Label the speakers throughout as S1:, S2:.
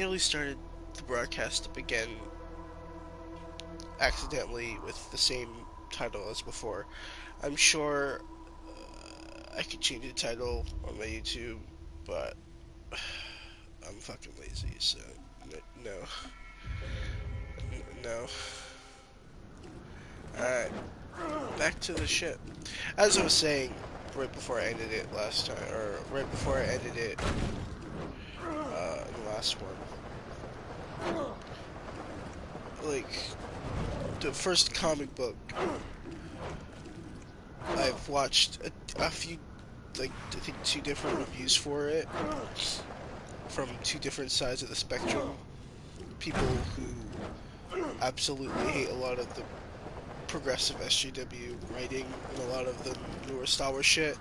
S1: nearly started the broadcast up again accidentally with the same title as before. I'm sure I could change the title on my YouTube, but I'm fucking lazy, so no. No. Alright, back to the shit. As I was saying right before I ended it last time, or right before I ended it in the last one, like, the first comic book, I've watched a few, like, I think 2 different reviews for it, from 2 different sides of the spectrum. People who absolutely hate a lot of the progressive SJW writing and a lot of the newer Star Wars shit,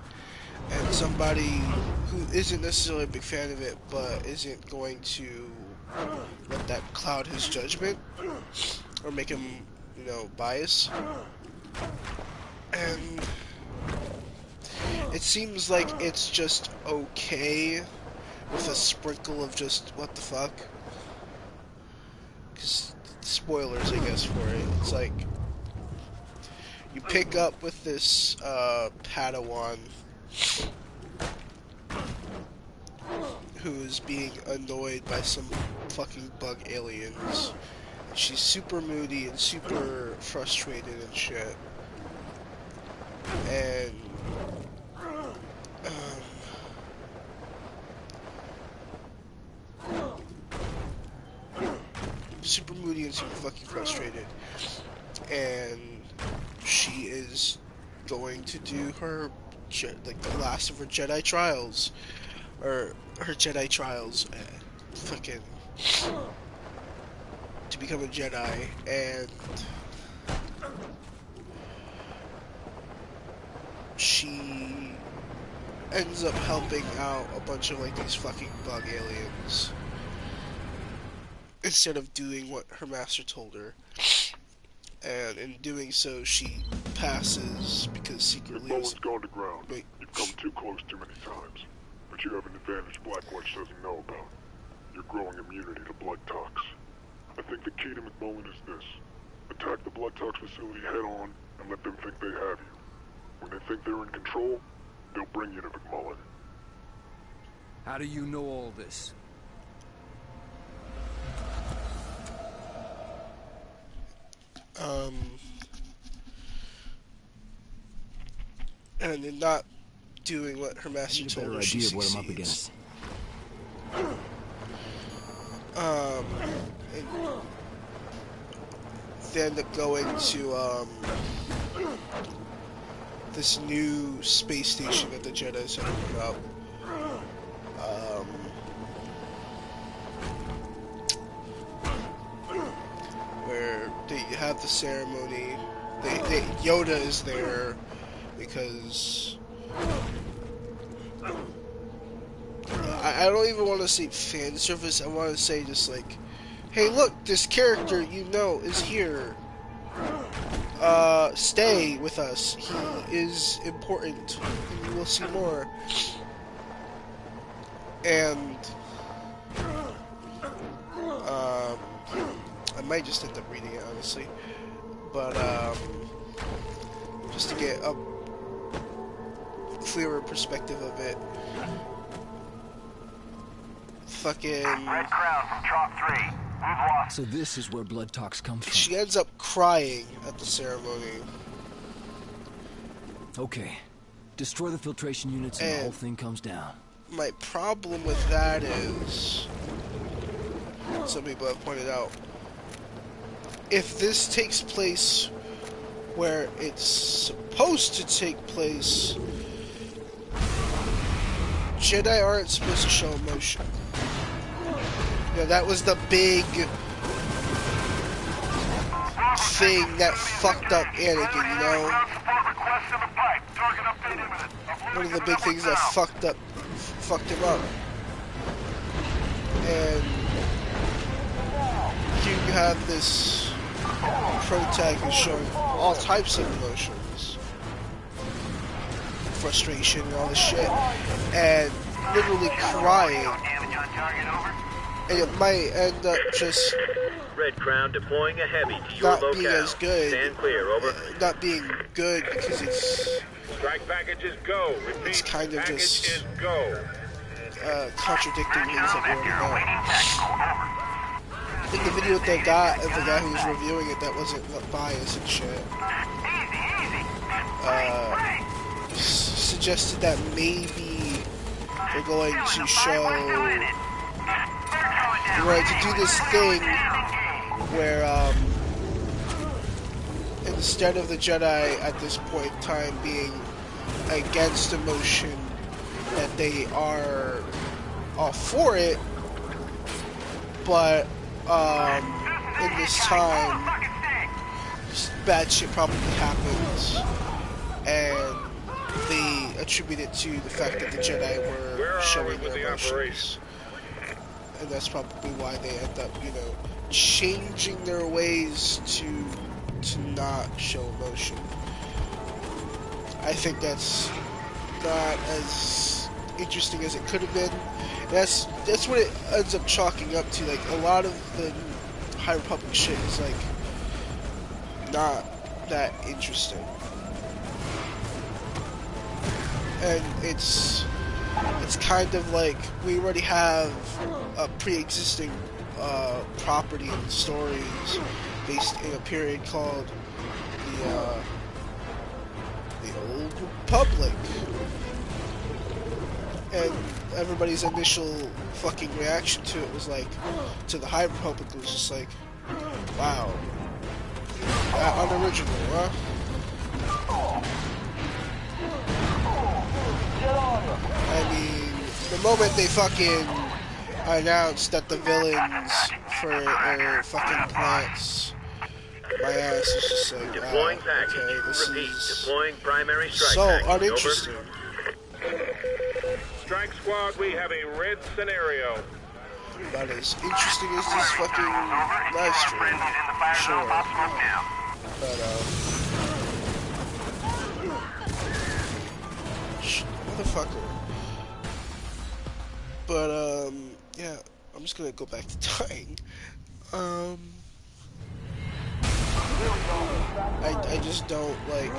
S1: and somebody who isn't necessarily a big fan of it, but isn't going to let that cloud his judgment or make him, you know, biased. And it seems like it's just okay with a sprinkle of just what the fuck. Cause spoilers, I guess, for it. It's like you pick up with this Padawan who is being annoyed by some fucking bug aliens. She's super moody and super frustrated and shit. And super moody and super fucking frustrated. And she is going to do her, like, the last of her Jedi trials. Or her Jedi trials. Fucking. To become a Jedi. And she ends up helping out a bunch of, like, these fucking bug aliens. Instead of doing what her master told her. And in doing so, she passes because secretly...
S2: Bowen's gone to ground.
S1: Wait.
S2: You've come too close too many times. But you have an advantage Blackwatch doesn't know about. You're growing immunity to blood tox. I think the key to McMullen is this. Attack the blood tox facility head on and let them think they have you. When they think they're in control, they'll bring you to McMullen.
S3: How do you know all this?
S1: And in not doing what her master told her, she succeeds. And they end up going to, this new space station that the Jedi's had opened up. Where they have the ceremony. Yoda is there because I don't even want to say fan service. I want to say just like, hey, look, this character you know is here. Stay with us. He is important, and you will see more. And I might just end up reading it, honestly. But just to get a clearer perspective of it. Fucking...
S4: Red Crown from Chalk 3. We've lost.
S3: So this is where blood tox comes from.
S1: She ends up crying at the ceremony.
S3: Okay. Destroy the filtration units and the whole thing comes down.
S1: My problem with that is... some people have pointed out, if this takes place where it's supposed to take place, Jedi aren't supposed to show emotion. You know, that was the big thing that fucked up Anakin, you know? One of the big things that fucked him up. And you have this protagonist showing all types of emotions, frustration and all this shit, and literally crying. and it might end up just
S5: Red Crown deploying a heavy to your
S1: not
S5: locale.
S1: being as good.
S5: Stand clear, over.
S1: Not being good because it's
S6: Strike packages go. Repeat.
S1: It's kind of
S6: package
S1: just-
S6: is go.
S1: contradicting things that we already know.
S4: Waiting tactical. Over.
S1: In the video that they got of the guy who was reviewing it, that wasn't biased and shit. Suggested that maybe they're going to show, right, to do this thing where instead of the Jedi at this point in time being against emotion, that they are all for it, but in this time bad shit probably happens, and they attribute it to the fact that the Jedi were showing their emotions, and that's probably why they end up, you know, changing their ways to not show emotion. I think that's not as interesting as it could have been. That's what it ends up chalking up to. Like, a lot of the High Republic shit is like not that interesting, and it's kind of like we already have a pre-existing property and stories based in a period called the Old Republic, and everybody's initial fucking reaction to it was like, to the High Republic was just like, wow, unoriginal, huh? I mean, the moment they fucking announced that the villains for fucking plants, my ass is just like,
S5: Deploying
S1: wow,
S5: package.
S1: okay, this
S5: Repeat.
S1: is
S5: Deploying primary strike
S1: so
S5: package.
S1: uninteresting.
S6: Strike squad, we have a red scenario.
S1: Not as interesting as this fucking live stream, sure, but motherfucker. But yeah, I'm just gonna go back to dying. I just don't like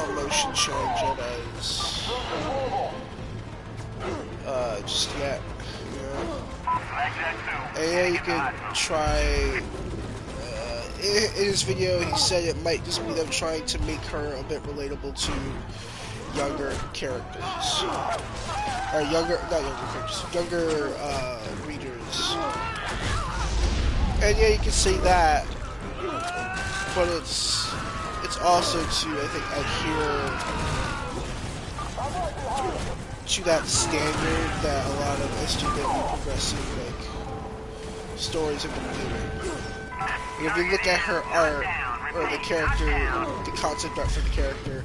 S1: emotion showing Jedis just yet, you know. And yeah, you could try. In his video, he said it might just be them trying to make her a bit relatable to younger characters, or younger readers. And yeah, you can say that, but it's also to, I think, adhere to that standard that a lot of SJW progressive like stories have been doing. And if you look at her art, or the character, the concept art for the character,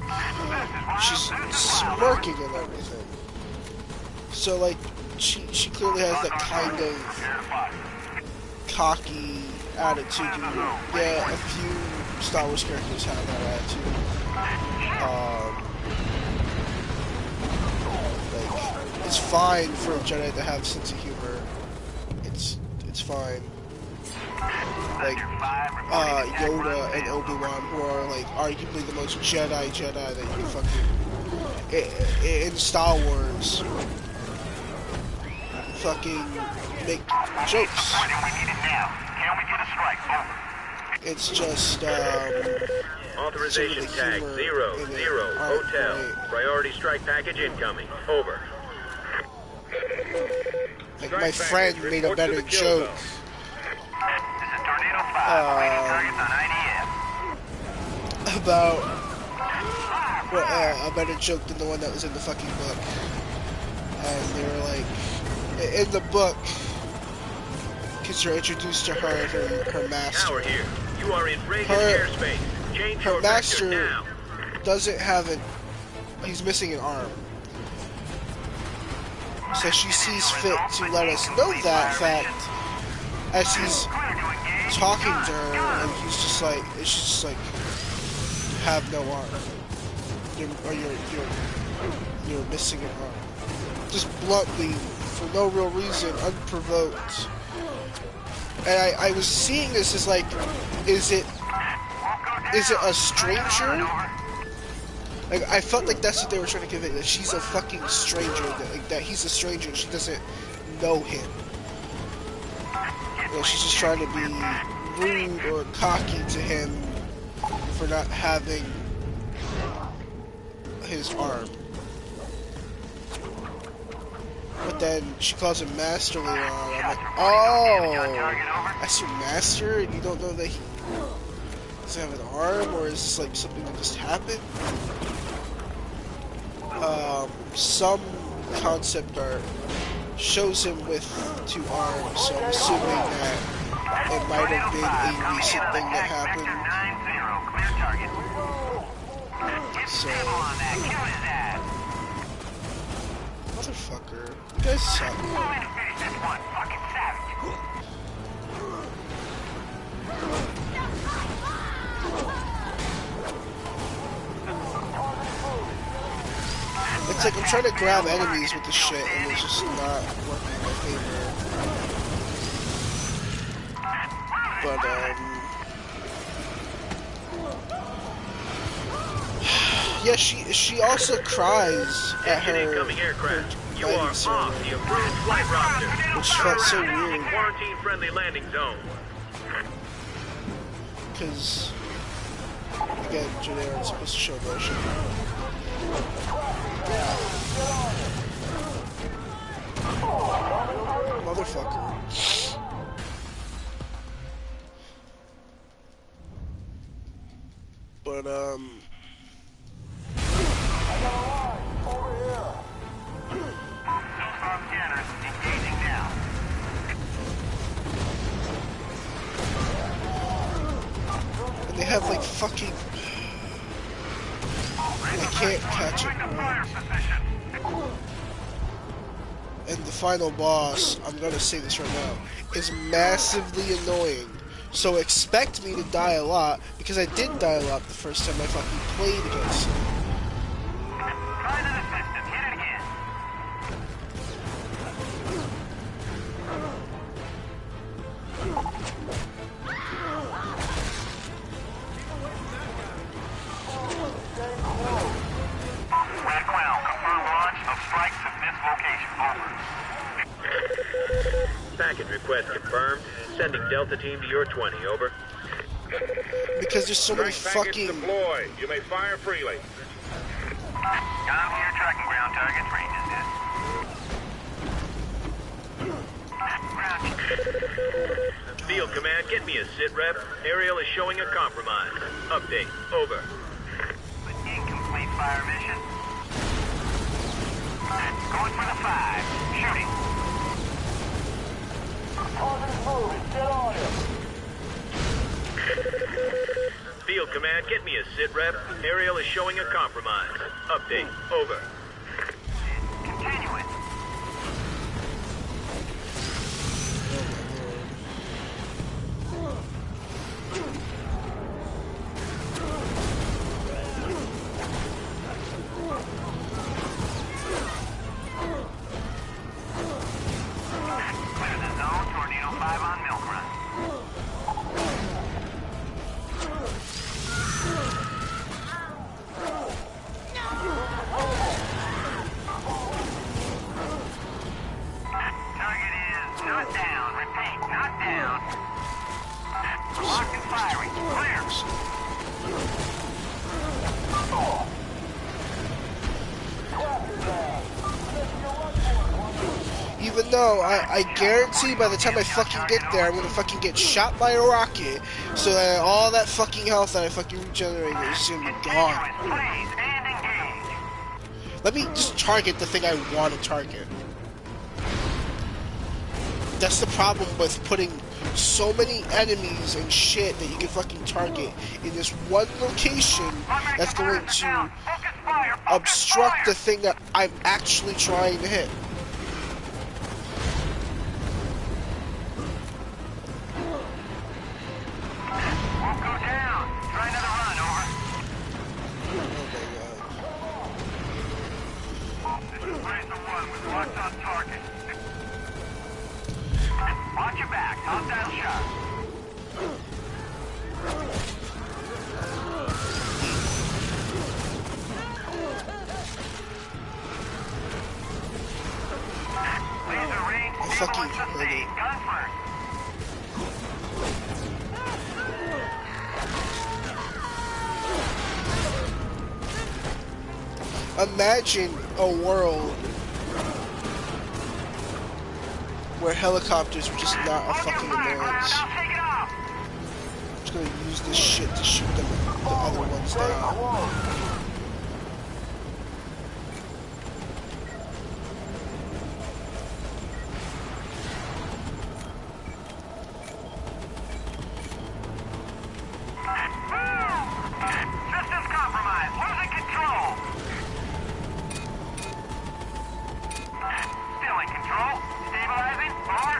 S1: she's smirking and everything. So like, she clearly has that kind of cocky attitude. Yeah, a few Star Wars characters have that attitude. Like, it's fine for a Jedi to have a sense of humor. It's fine. Like Yoda and Obi-Wan, who are like arguably the most Jedi that you can fucking in Star Wars, fucking make jokes. It's just
S5: Authorization tag 0-0 hotel.
S1: Right.
S5: Priority strike package incoming. Over.
S1: Like, my friend made a better joke. About a better joke than the one that was in the fucking book. And they were like, in the book, because you're introduced to her and her master.
S5: Tower here. You are in Reagan airspace. Change
S1: Her
S5: your
S1: master
S5: vector now.
S1: doesn't have it. He's missing an arm. So she sees fit to let us know that fact as he's talking to her, and he's just like, she's just like, you have no arm, you're missing an arm. Just bluntly, for no real reason, unprovoked, And I was seeing this as like, is it a stranger? Like, I felt like that's what they were trying to convey, that she's a fucking stranger, that he's a stranger and she doesn't know him. You know, she's just trying to be rude or cocky to him for not having his arm. But then she calls him Master later on. I'm like, oh, that's your master, and you don't know that he doesn't have an arm, or is this like something that just happened? Some concept art shows him with 2 arms, so I'm assuming that it might have been a recent thing that happened. So, motherfucker, you guys suck. It's like I'm trying to grab enemies with this shit and it's just not working in my favor. But, yeah, she also cries at her
S5: incoming aircraft. You are
S1: landing
S5: off the approved flight roster.
S1: which felt so weird.
S5: Quarantine-friendly landing zone.
S1: Because, again, Janae aren't supposed to show emotion. Motherfucker. But, and they have, like, fucking... I can't catch it. And the final boss, I'm gonna say this right now, is massively annoying. So expect me to die a lot, because I did die a lot the first time I fucking played against him.
S5: Package request confirmed. Sending Delta team to your 20, over.
S1: Because there's so many
S6: Strike package
S1: fucking...
S6: deployed. You may fire freely.
S4: Down here, tracking ground targets. Range is this.
S5: Field command, get me a sit rep. Aerial is showing a compromise. Update, over.
S4: Incomplete fire mission. Going for the 5. Shooting.
S5: Field command, get me a sit rep. Aerial is showing a compromise. Update, over.
S4: Continuing. Clear the zone. Tornado 5 on Milk Run. Target is not down. Repeat, not down. Locked and firing. Clear.
S1: Even though I guarantee by the time I fucking get there, I'm gonna fucking get shot by a rocket, so that all that fucking health that I fucking regenerated is just gonna be gone.
S4: Please, and engage.
S1: Let me just target the thing I want to target. That's the problem with putting so many enemies and shit that you can fucking target in this one location that's going to obstruct the thing that I'm actually trying to hit.
S4: Won't go down. Try another run, over.
S1: Oh my god.
S4: This is Razor 1 with locked on target. Watch Watch your back. Hostile shot. Laser range.
S1: I fucking
S4: Vehicle
S1: heard
S4: sustained.
S1: it.
S4: Gun first.
S1: Imagine a world where helicopters were just not a fucking annoyance.
S4: I'll take it off.
S1: I'm just gonna use this shit to shoot the other ones down.
S4: Systems compromised. Losing control. Still in control. Stabilizing. Over.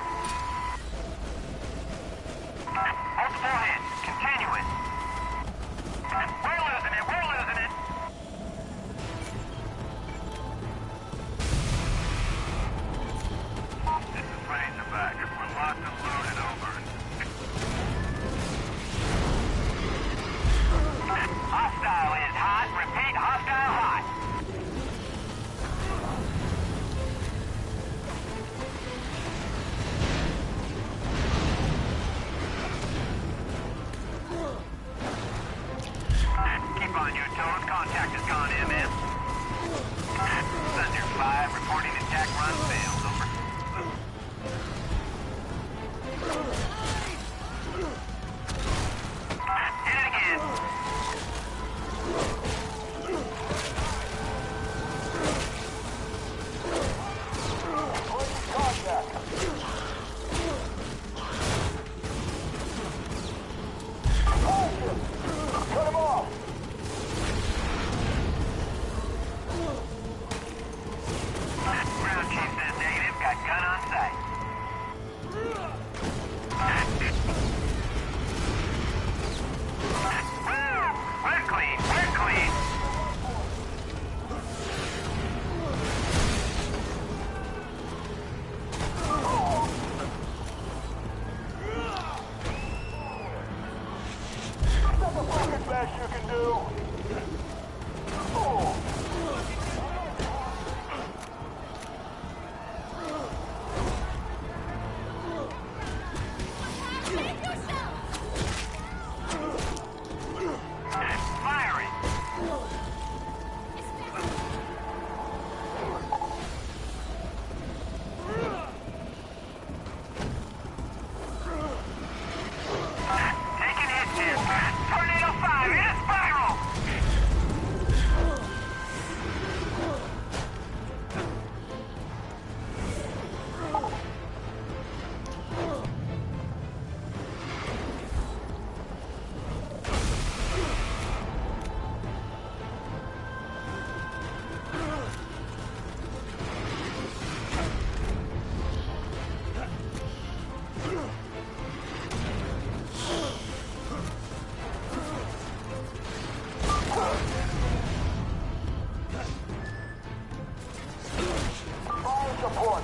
S4: Multiple hits. Continuous. We're losing it. We're losing it. This is Razorback. We're locked and loaded. Over. Hostile is hot. Repeat, hostile hot. Keep on your toes. Contact has gone in, man. Thunder 5, reporting attack run failed. Over. Hit it again. Ground chief says negative. Got gun on sight. We're clean. We're clean.
S2: Best you can do.
S4: Firing. Taking hits here. Tornado 5 in a spiral.
S2: Fire support.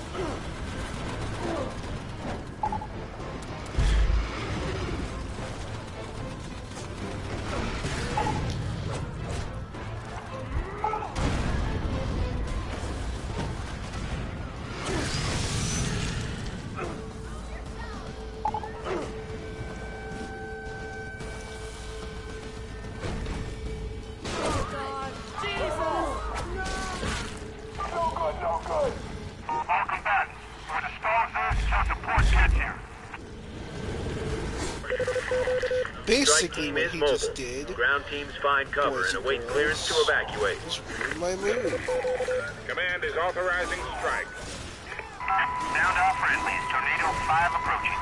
S2: No good, no good.
S4: All combatants. For dispose this until support gets here.
S5: Strike
S1: Basically,
S5: team
S1: what
S5: is
S1: he
S5: mobile.
S1: just did
S5: Ground teams find cover
S1: Boys
S5: and
S1: and
S5: await
S1: girls.
S5: clearance to evacuate.
S1: was ruin my mood.
S6: Command is authorizing strike.
S4: Sound off friendlies. Tornado 5 approaching.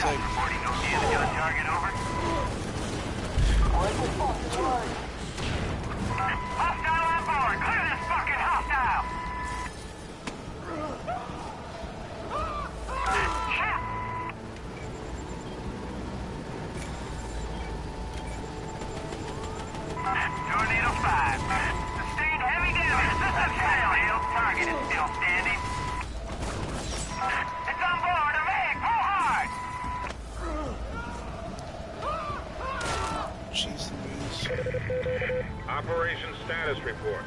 S4: Shot reporting no damage on target. Over. Hostile on board. Clear this fucking hostile. Shit. Tornado 5. Target is still standing. It's on board. Evade. Pull hard.
S1: Jeez Louise.
S6: Operation status report.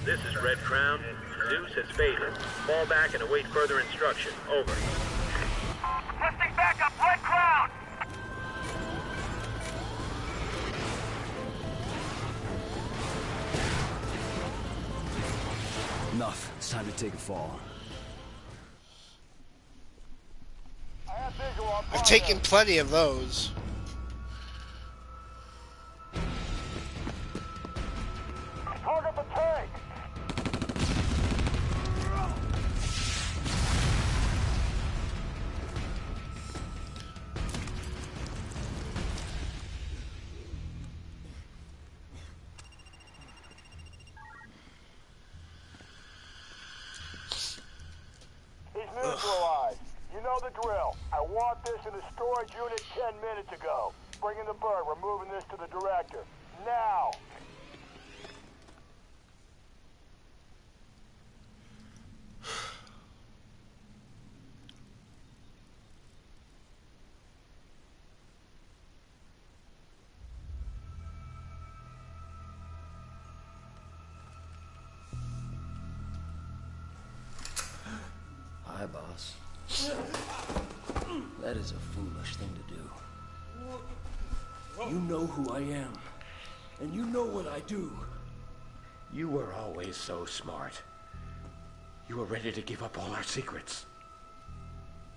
S5: This is Red Crown. Zeus has faded. Fall back and await further instruction. Over.
S4: Requesting backup. Red Crown.
S3: Enough. It's time to take a fall.
S1: I've taken plenty of those.
S2: Target the tank! He's neutralized. You know the drill. I want this in the storage unit 10 minutes ago. Bring in the bird. We're moving this to the director. Now!
S3: Hi, boss. That is a foolish thing to do. You know who I am, and you know what I do.
S7: You were always so smart. You were ready to give up all our secrets.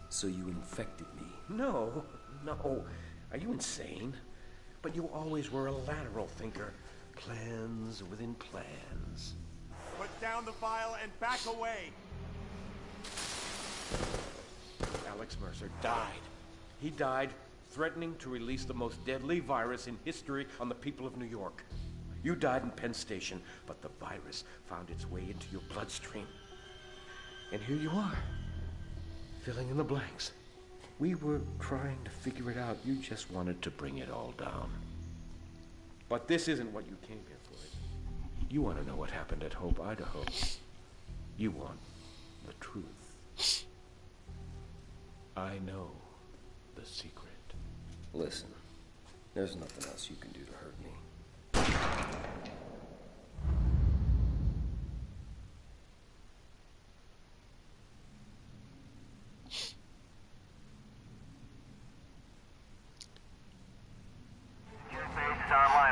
S3: So you infected me.
S7: No. Are you insane? But you always were a lateral thinker. Plans within plans.
S8: Put down the file and back away.
S7: Alex Mercer died. He died threatening to release the most deadly virus in history on the people of New York. You died in Penn Station, but the virus found its way into your bloodstream. And here you are, filling in the blanks. We were trying to figure it out. You just wanted to bring it all down. But this isn't what you came here for. You want to know what happened at Hope, Idaho. You want the truth. I know the secret.
S3: Listen, there's nothing else you can do to hurt me.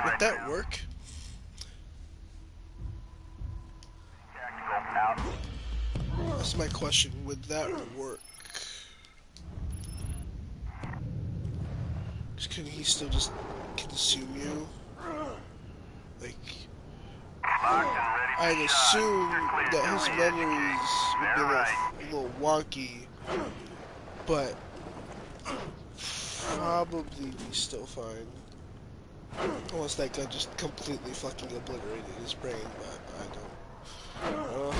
S1: Would that work? That's my question. Would that work? Can he still just consume you? Like, I'd assume that his memories would be a little wonky, but probably be still fine. Unless that guy just completely fucking obliterated his brain, but I don't.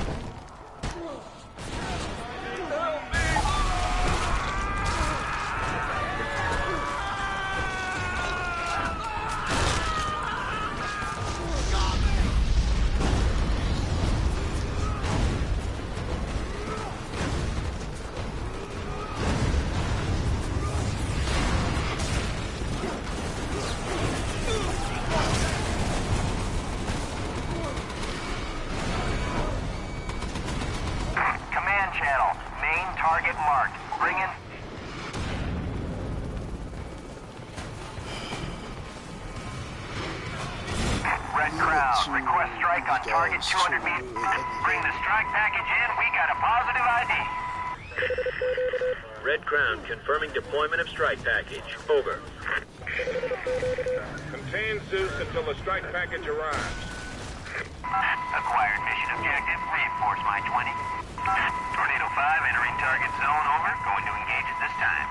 S4: Target marked. Bring in... Red Crown, request strike on target 200 meters. Bring the strike package in. We got a positive ID.
S5: Red Crown confirming deployment of strike package. Over.
S6: Contain Zeus until the strike package arrives.
S4: Acquired mission objective. Reinforce my 20. Tornado 5 entering target zone. Over. Going to engage at this time.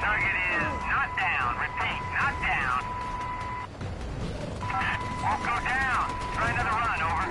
S4: Target is not down. Repeat, not down. Won't go down. Try another run. Over.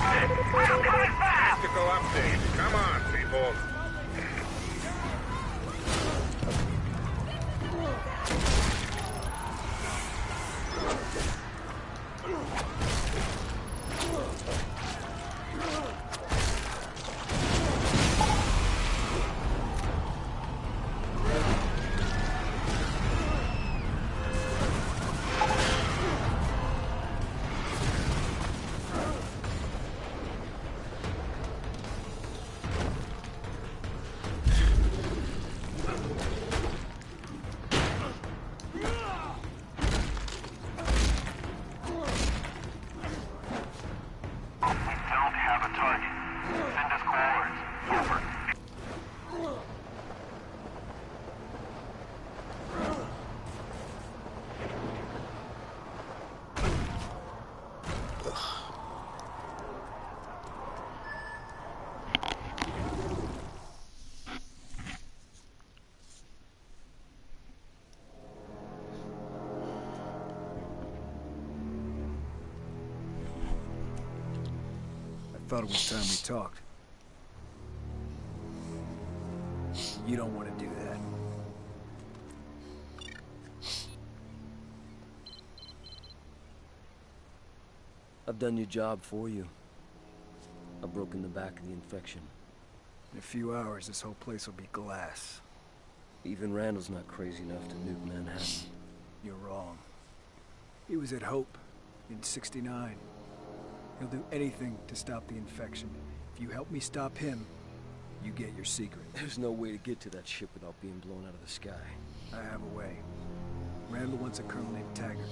S6: Tactical update. Come on, people.
S9: I thought it was time we talked. You don't want to do that.
S3: I've done your job for you. I've broken the back of the infection.
S9: In a few hours, this whole place will be glass.
S3: Even Randall's not crazy enough to nuke Manhattan.
S9: You're wrong. He was at Hope in '69. He'll do anything to stop the infection. If you help me stop him, you get your secret.
S3: There's no way to get to that ship without being blown out of the sky.
S9: I have a way. Randall wants a colonel named Taggart.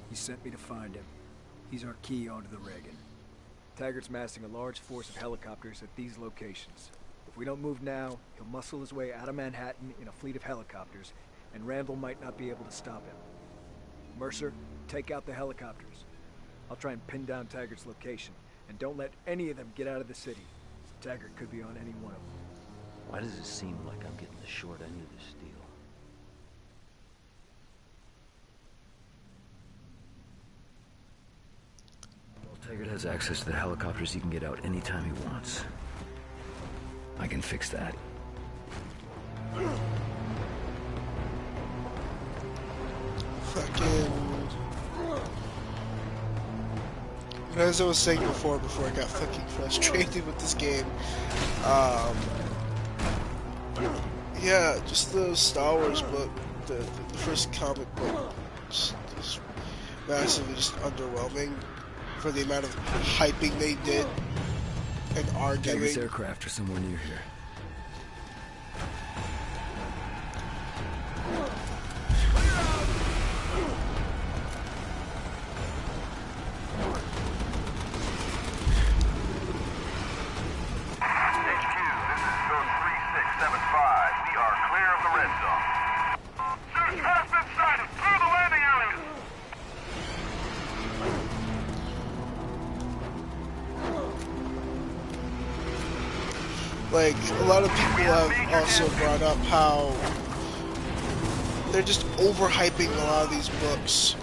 S9: He sent me to find him. He's our key onto the Reagan. Taggart's massing a large force of helicopters at these locations. If we don't move now, he'll muscle his way out of Manhattan in a fleet of helicopters, and Randall might not be able to stop him. Mercer, take out the helicopters. I'll try and pin down Taggart's location, and don't let any of them get out of the city. Taggart could be on any one of them.
S3: Why does it seem like I'm getting the short end of this deal? Well, Taggart has access to the helicopters. He can get out anytime he wants. I can fix that.
S1: Fucking... As I was saying before I got fucking frustrated with this game, yeah, just the Star Wars book, the first comic book, just massively just underwhelming for the amount of hyping they did and arguing.
S3: Taggart's aircraft are somewhere near here.
S1: Like, a lot of people have also brought up how they're just overhyping a lot of these books.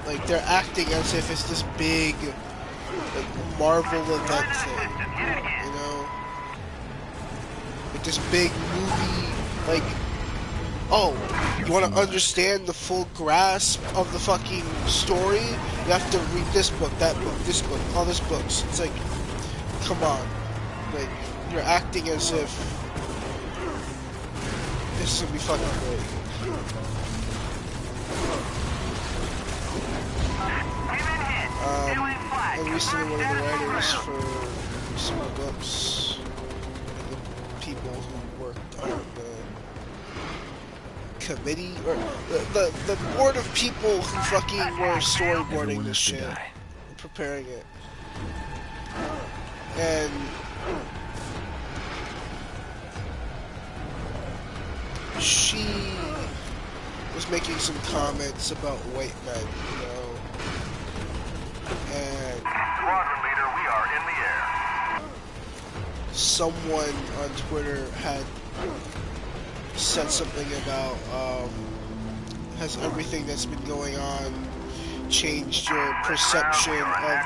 S1: Like, they're acting as if it's this big, like, Marvel event thing, you know? Like, this big movie, like, oh, you want to understand the full grasp of the fucking story? You have to read this book, that book, this book, all these books. It's like, come on. Like, you're acting as if this is gonna be fucking great. I recently one of the writers for some of the books, the people who worked on the committee, or the board of people who fucking were storyboarding this shit, preparing it. And she was making some comments about white men, you know. And
S4: Squadron leader, we are in the air.
S1: Someone on Twitter had said something about has everything that's been going on changed your perception of like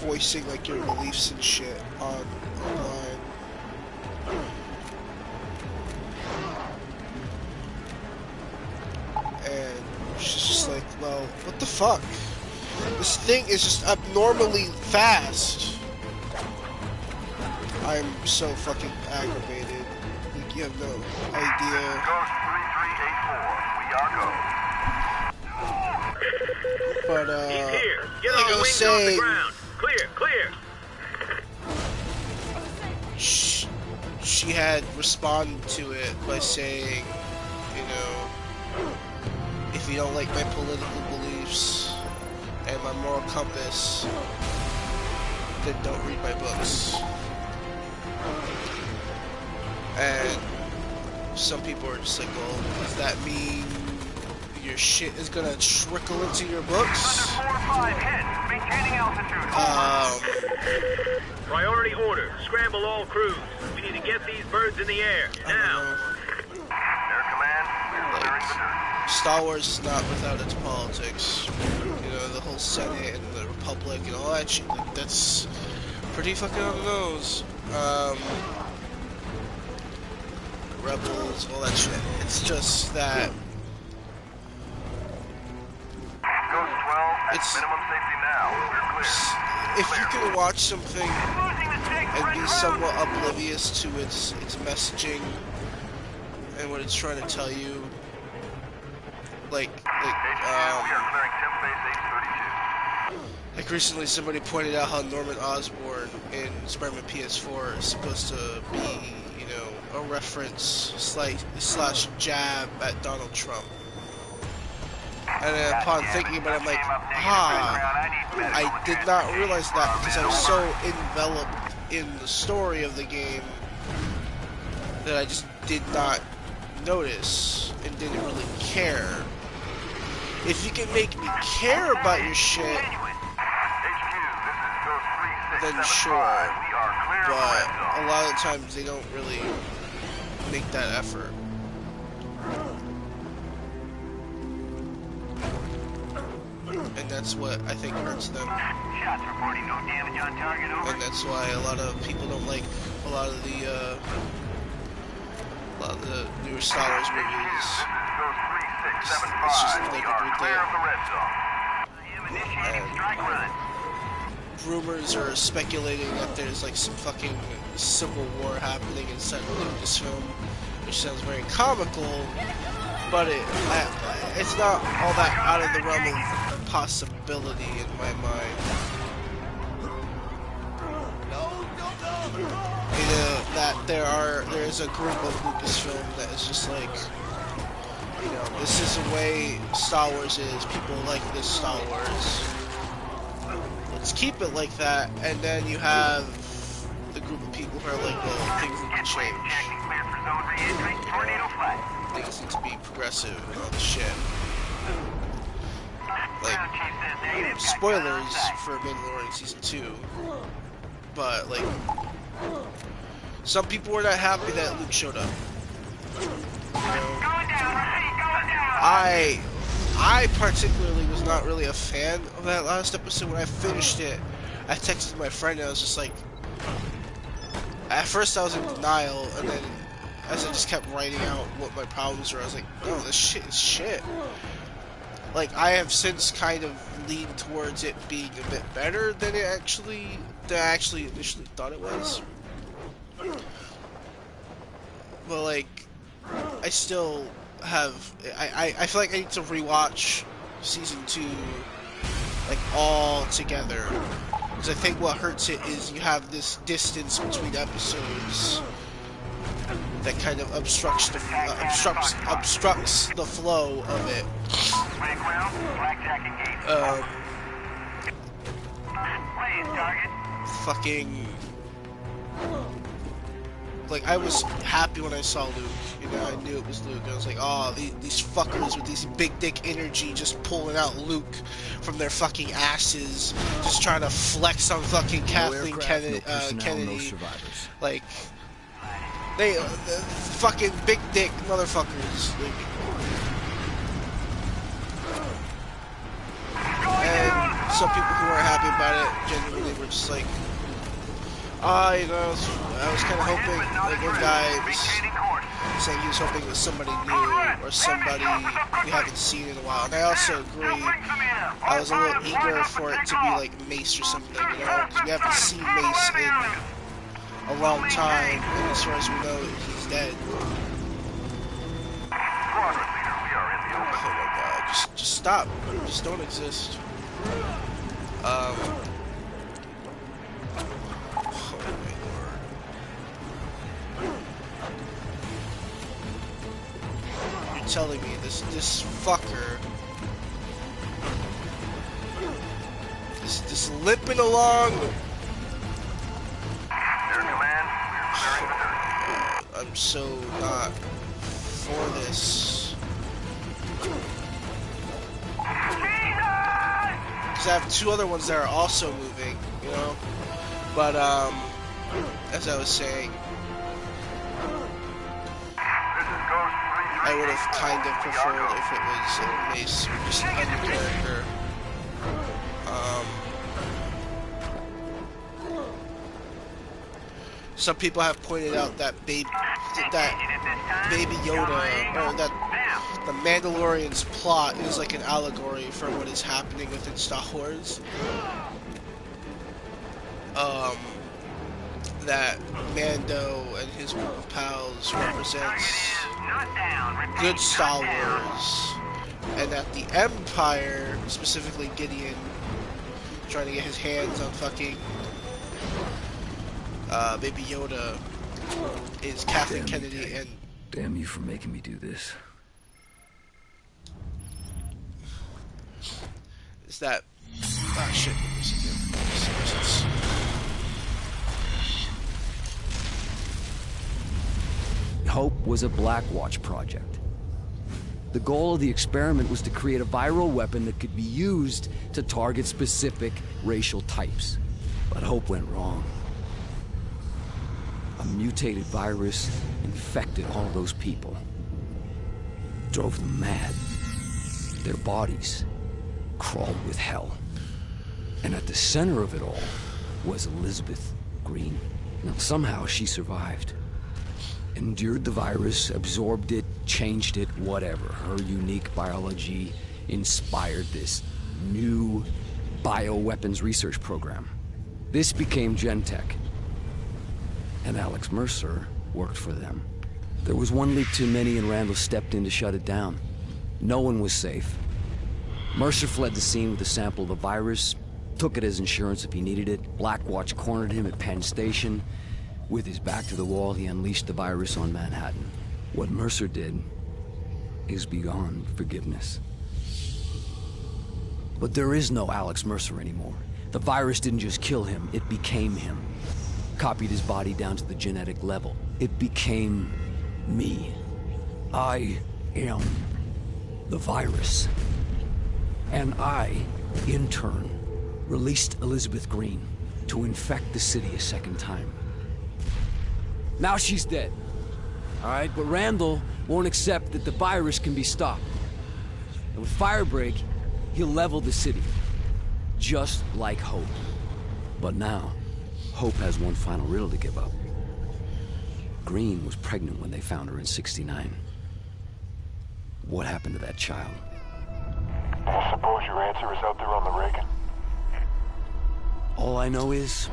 S1: voicing like your beliefs and shit online. And she's just like, well, what the fuck? This thing is just abnormally fast. I'm so fucking aggravated. Like, you have no idea.
S4: Ghost 3384, we are go.
S1: But,
S5: He's here. Get
S1: like
S5: all
S1: I was
S5: wings off the
S1: saying,
S5: ground. Clear, clear.
S1: she had responded to it by saying, you know, if you don't like my political beliefs and my moral compass, then don't read my books. And some people are just like, well, does that mean your shit is gonna trickle into your books?
S4: Maintaining altitude.
S5: Priority order. Scramble all crews. We need to get these birds in the air. Now.
S4: Air Command, we're clearing the dirt.
S1: Star Wars is not without its politics. You know, the whole Senate and the Republic and all that shit. Like, that's pretty fucking on the nose. Rebels, all that shit. It's just that
S4: Ghost 12,
S1: it's
S4: minimum safety now. We're clear.
S1: if you can watch something and be somewhat oblivious to its messaging and what it's trying to tell you, like recently somebody pointed out how Norman Osborn in Spider-Man PS4 is supposed to be, you know, a reference slash jab at Donald Trump. And then upon thinking about it, I'm like, I did not realize that because I was so enveloped in the story of the game that I just did not notice and didn't really care. If you can make me care about your shit, then sure. But a lot of times they don't really make that effort. And that's what I think hurts them.
S4: Shots reporting no damage on target, over.
S1: And that's why a lot of people don't like a lot of the newer Star Wars movies. It's just like a good day. Rumors are speculating that there's like some fucking civil war happening inside of Lucasfilm, which sounds very comical, but it's not all that out of the realm of possibility in my mind. You know, that there is a group of Lucasfilm that is just like, you know, this is the way Star Wars is, people like this Star Wars. Let's keep it like that, and then you have the group of people who are like, well, things need to change. Things need to be progressive and all this shit. Like, spoilers for Mandalorian Season 2, but, like, some people were not happy that Luke showed up. You know? I particularly was not really a fan of that last episode. When I finished it, I texted my friend and I was just like, at first I was in denial, and then as I just kept writing out what my problems were, I was like, no, this shit is shit. Like, I have since kind of leaned towards it being a bit better than I actually initially thought it was. But like, I still have, I feel like I need to rewatch Season 2, like, all together. Because I think what hurts it is you have this distance between episodes that kind of obstructs the flow of it. Fucking, like, I was happy when I saw Luke. You know, I knew it was Luke. I was like, oh, these fuckers with these big dick energy just pulling out Luke from their fucking asses, just trying to flex on fucking Kathleen Kennedy.
S9: No survivors.
S1: Like, They, the fucking big dick motherfuckers. And some people who weren't happy about it genuinely were just like, you know, I was kind of hoping, like one guy was saying he was hoping it was somebody new or somebody we haven't seen in a while. And I also agree, I was a little eager for it to be like Mace or something, you know, because we haven't seen Mace in a long time, and as far as we know, he's dead. Oh my god, just stop. Just don't exist. Oh my lord. You're telling me this fucker, this limping along. I'm so not for this. Because I have two other ones that are also moving, you know? But, as I was saying, I would have kind of preferred if it was a Mace or just another character. Some people have pointed out that Baby Yoda, or that the Mandalorian's plot is like an allegory for what is happening within Star Wars. That Mando and his group of pals represents good Star Wars, and that the Empire, specifically Gideon, trying to get his hands on fucking Baby Yoda, is Kathleen Kennedy. And
S3: damn you for making me do this.
S1: Is that shit?
S3: Hope was a Blackwatch project. The goal of the experiment was to create a viral weapon that could be used to target specific racial types. But Hope went wrong. A mutated virus infected all those people. Drove them mad. Their bodies crawled with hell. And at the center of it all was Elizabeth Green. Now, somehow she survived. Endured the virus, absorbed it, changed it, whatever. Her unique biology inspired this new bioweapons research program. This became Gentek. And Alex Mercer worked for them. There was one leak too many and Randall stepped in to shut it down. No one was safe. Mercer fled the scene with a sample of the virus, took it as insurance if he needed it. Blackwatch cornered him at Penn Station. With his back to the wall, he unleashed the virus on Manhattan. What Mercer did is beyond forgiveness. But there is no Alex Mercer anymore. The virus didn't just kill him, it became him. Copied his body down to the genetic level. It became me. I am the virus. And I, in turn, released Elizabeth Green to infect the city a second time. Now she's dead. Alright, but Randall won't accept that the virus can be stopped. And with Firebreak, he'll level the city. Just like Hope. But now, Hope has one final riddle to give up. Green was pregnant when they found her in '69. What happened to that child?
S2: I suppose your answer is out there on the Reagan.
S3: All I know is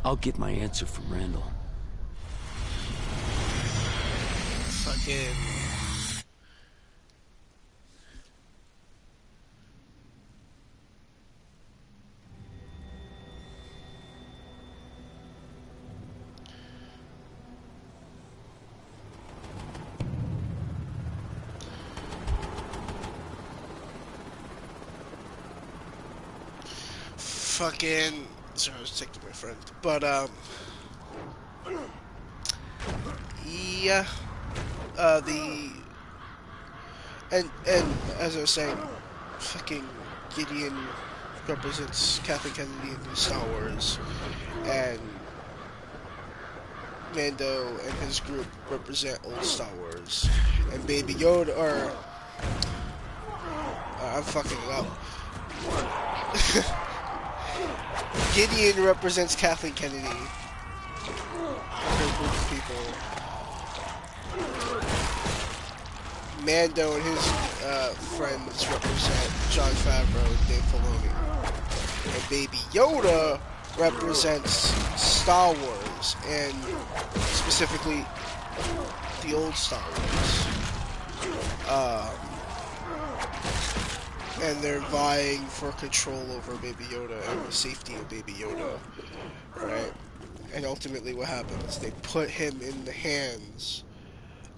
S3: I'll get my answer from Randall.
S1: Fucking... Fucking... Sorry, I was texting my friend. But, yeah. And as I was saying, fucking Gideon represents Kathleen Kennedy in Star Wars. And Mando and his group represent old Star Wars, and Baby Yoda, or I'm fucking it up. Gideon represents Kathleen Kennedy, her group of people. Mando and his friends represent Jon Favreau and Dave Filoni, and Baby Yoda represents Star Wars, and specifically the old Star Wars. And they're vying for control over Baby Yoda and the safety of Baby Yoda, right? And ultimately what happens, they put him in the hands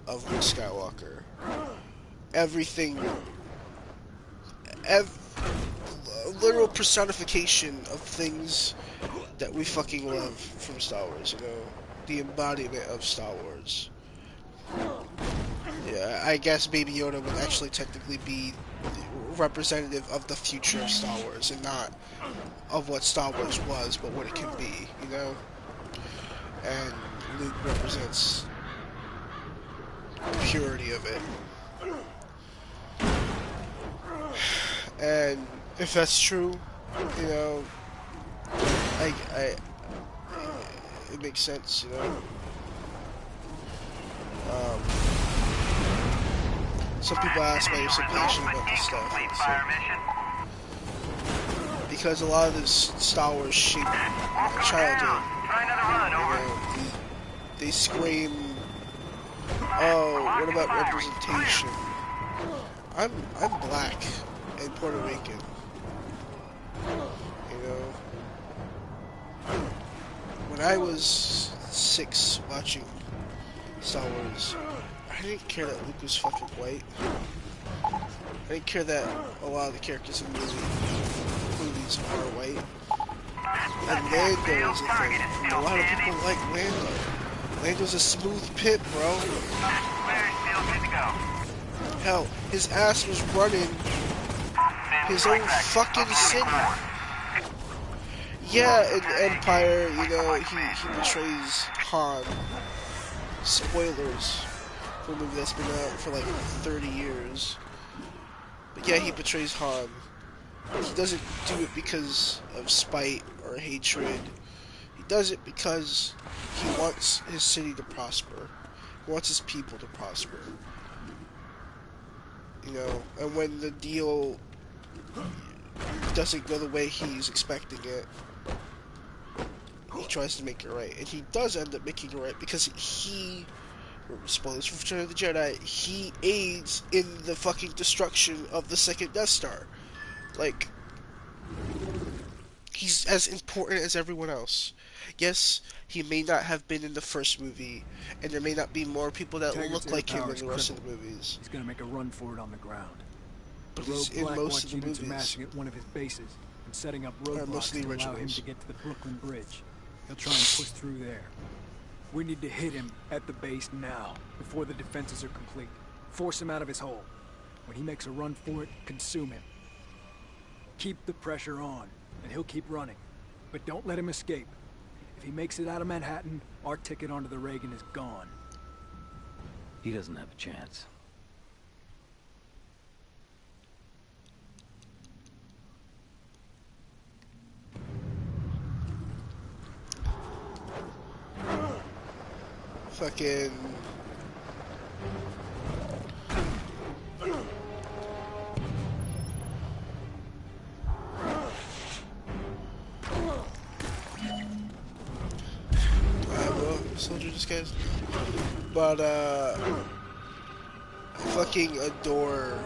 S1: of Luke Skywalker. Everything, a literal personification of things that we fucking love from Star Wars, you know? The embodiment of Star Wars. Yeah, I guess Baby Yoda would actually technically be representative of the future of Star Wars, and not of what Star Wars was, but what it can be, you know? And Luke represents the purity of it. And if that's true, you know, it makes sense, you know. Some people ask why you're so passionate about this stuff. Because a lot of this Star Wars shaped my childhood. You know, they scream, "Oh, what about representation?" I'm black and Puerto Rican. You know, when I was 6 watching Star Wars, I didn't care that Luke was fucking white. I didn't care that a lot of the characters in the movies are white. And Lando is a thing. And a lot of people like Lando. Lando's a smooth pit, bro. Hell, his ass was running his own fucking city. Yeah, in Empire, you know, he betrays Han. Spoilers for a movie that's been out for like 30 years. But yeah, he betrays Han. He doesn't do it because of spite or hatred. He does it because he wants his city to prosper. He wants his people to prosper. You know, and when the deal doesn't go the way he's expecting it, he tries to make it right. And he does end up making it right because he, spoilers for Return of the Jedi, he aids in the fucking destruction of the second Death Star. Like, he's as important as everyone else. Yes, he may not have been in the first movie, and there may not be more people that look like him in the rest of the movies.
S9: He's gonna make a run for it on the ground.
S1: But he's in most of the
S9: units
S1: movies.
S9: are massing at one of his bases and setting up roadblocks to allow him to get to the Brooklyn Bridge. He'll try and push through there. We need to hit him at the base now, before the defenses are complete. Force him out of his hole. When he makes a run for it, consume him. Keep the pressure on, and he'll keep running. But don't let him escape. If he makes it out of Manhattan, our ticket onto the Reagan is gone.
S3: He doesn't have a chance.
S1: Fucking... soldier disguise. But, I fucking adore...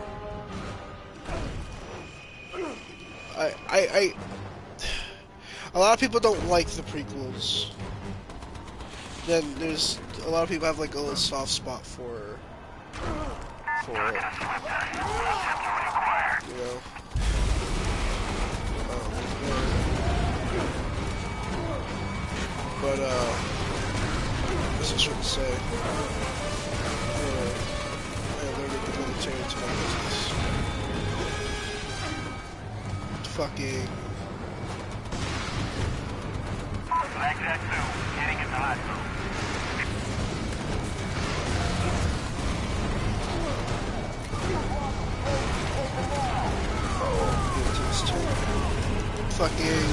S1: A lot of people don't like the prequels. Then there's a lot of people have like a little soft spot for it. You know. But what's I should say? I learned at the military to my business. Fucking.
S4: Black Jack 2, heading into hot zone.
S1: fucking...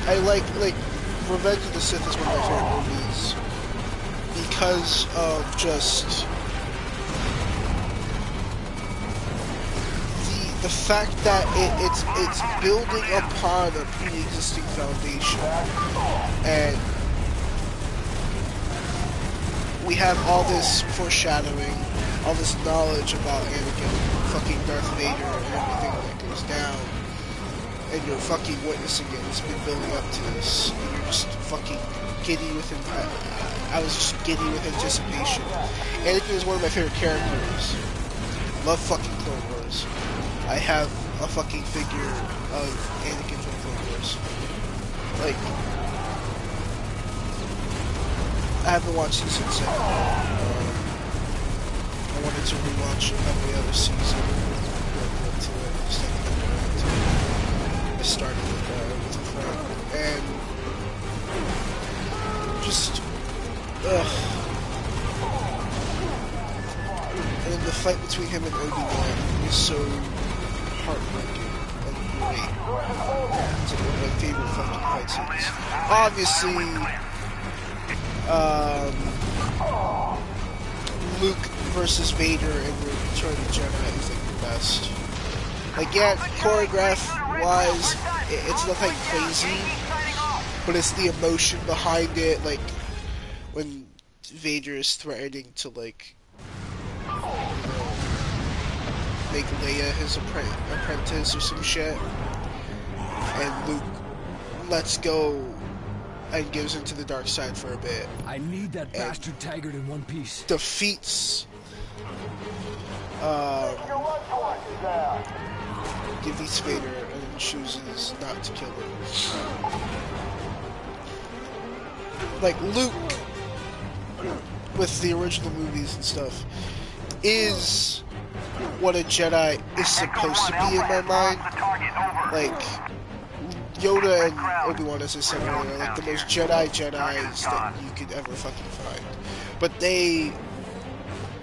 S1: I like Revenge of the Sith is one of my favorite movies because of just the fact that it's building upon a pre-existing foundation, and we have all this foreshadowing, all this knowledge about Anakin, fucking Darth Vader, and everything that goes down. And you're fucking witnessing it. It's been building up to this. And you're just fucking giddy with I was just giddy with anticipation. Anakin is one of my favorite characters. Love fucking Clone Wars. I have a fucking figure of Anakin from Clone Wars. Like, I haven't watched season 7. I wanted to rewatch every other season. I started with a friend, and just, and then the fight between him and Obi-Wan is so heartbreaking and great. It's one of my favorite fucking fight scenes. Obviously, Luke versus Vader in Return of the Jedi is like the best. Like, yeah, choreograph-wise, it's nothing crazy, but it's the emotion behind it, like, when Vader is threatening to, like, you know, make Leia his apprentice or some shit, and Luke lets go and goes into the dark side for a bit.
S3: I need that bastard Taggart in one piece.
S1: Defeats, defeats Vader and chooses not to kill him. Like, Luke, with the original movies and stuff, is what a Jedi is supposed to be in my mind. Like, Yoda and Obi-Wan, as I said earlier, are like the most Jedis that you could ever fucking find. But they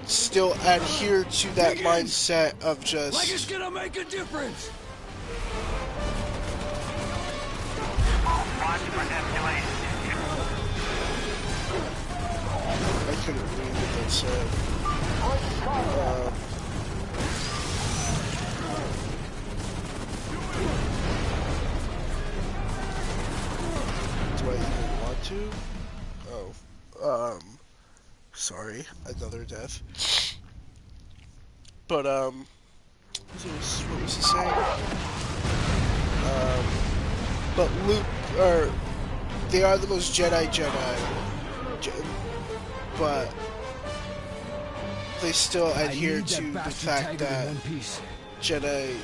S1: still adhere to that mindset of just...
S3: Like it's gonna make a difference!
S1: I couldn't read what that said. Do I even want to? Oh. Sorry. Another death. But, what was he saying? But Luke, they are the most Jedi, but they still adhere to the fact that Jedi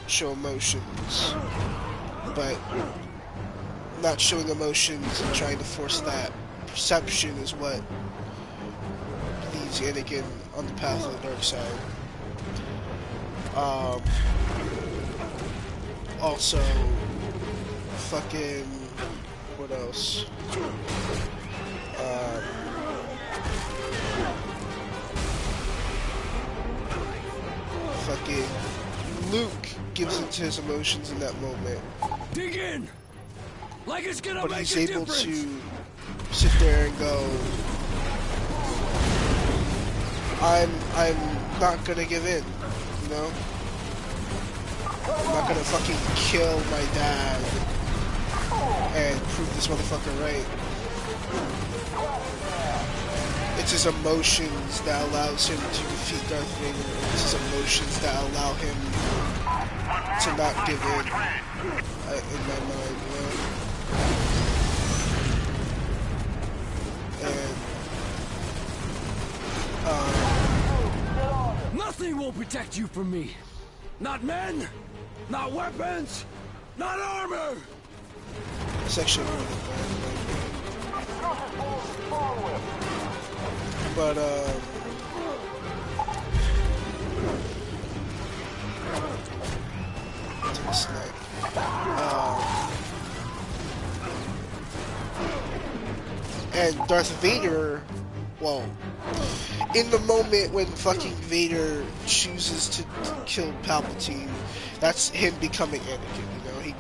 S1: show emotions, but not showing emotions and trying to force that perception is what leads Anakin on the path of the dark side. Also, fucking, what else? Fucking Luke gives into his emotions in that moment.
S3: Dig in! Like it's gonna
S1: but
S3: make
S1: he's
S3: a
S1: able
S3: difference.
S1: to sit there and go, I'm not gonna give in, you know? I'm not gonna fucking kill my dad and prove this motherfucker right. It's his emotions that allows him to defeat Darth Vader. It's his emotions that allow him to not give in my mind, you know? And,
S3: nothing will protect you from me. Not men, not weapons, not armor.
S1: It's actually but and Darth Vader, well, in the moment when fucking Vader chooses to kill Palpatine, that's him becoming Anakin. You know,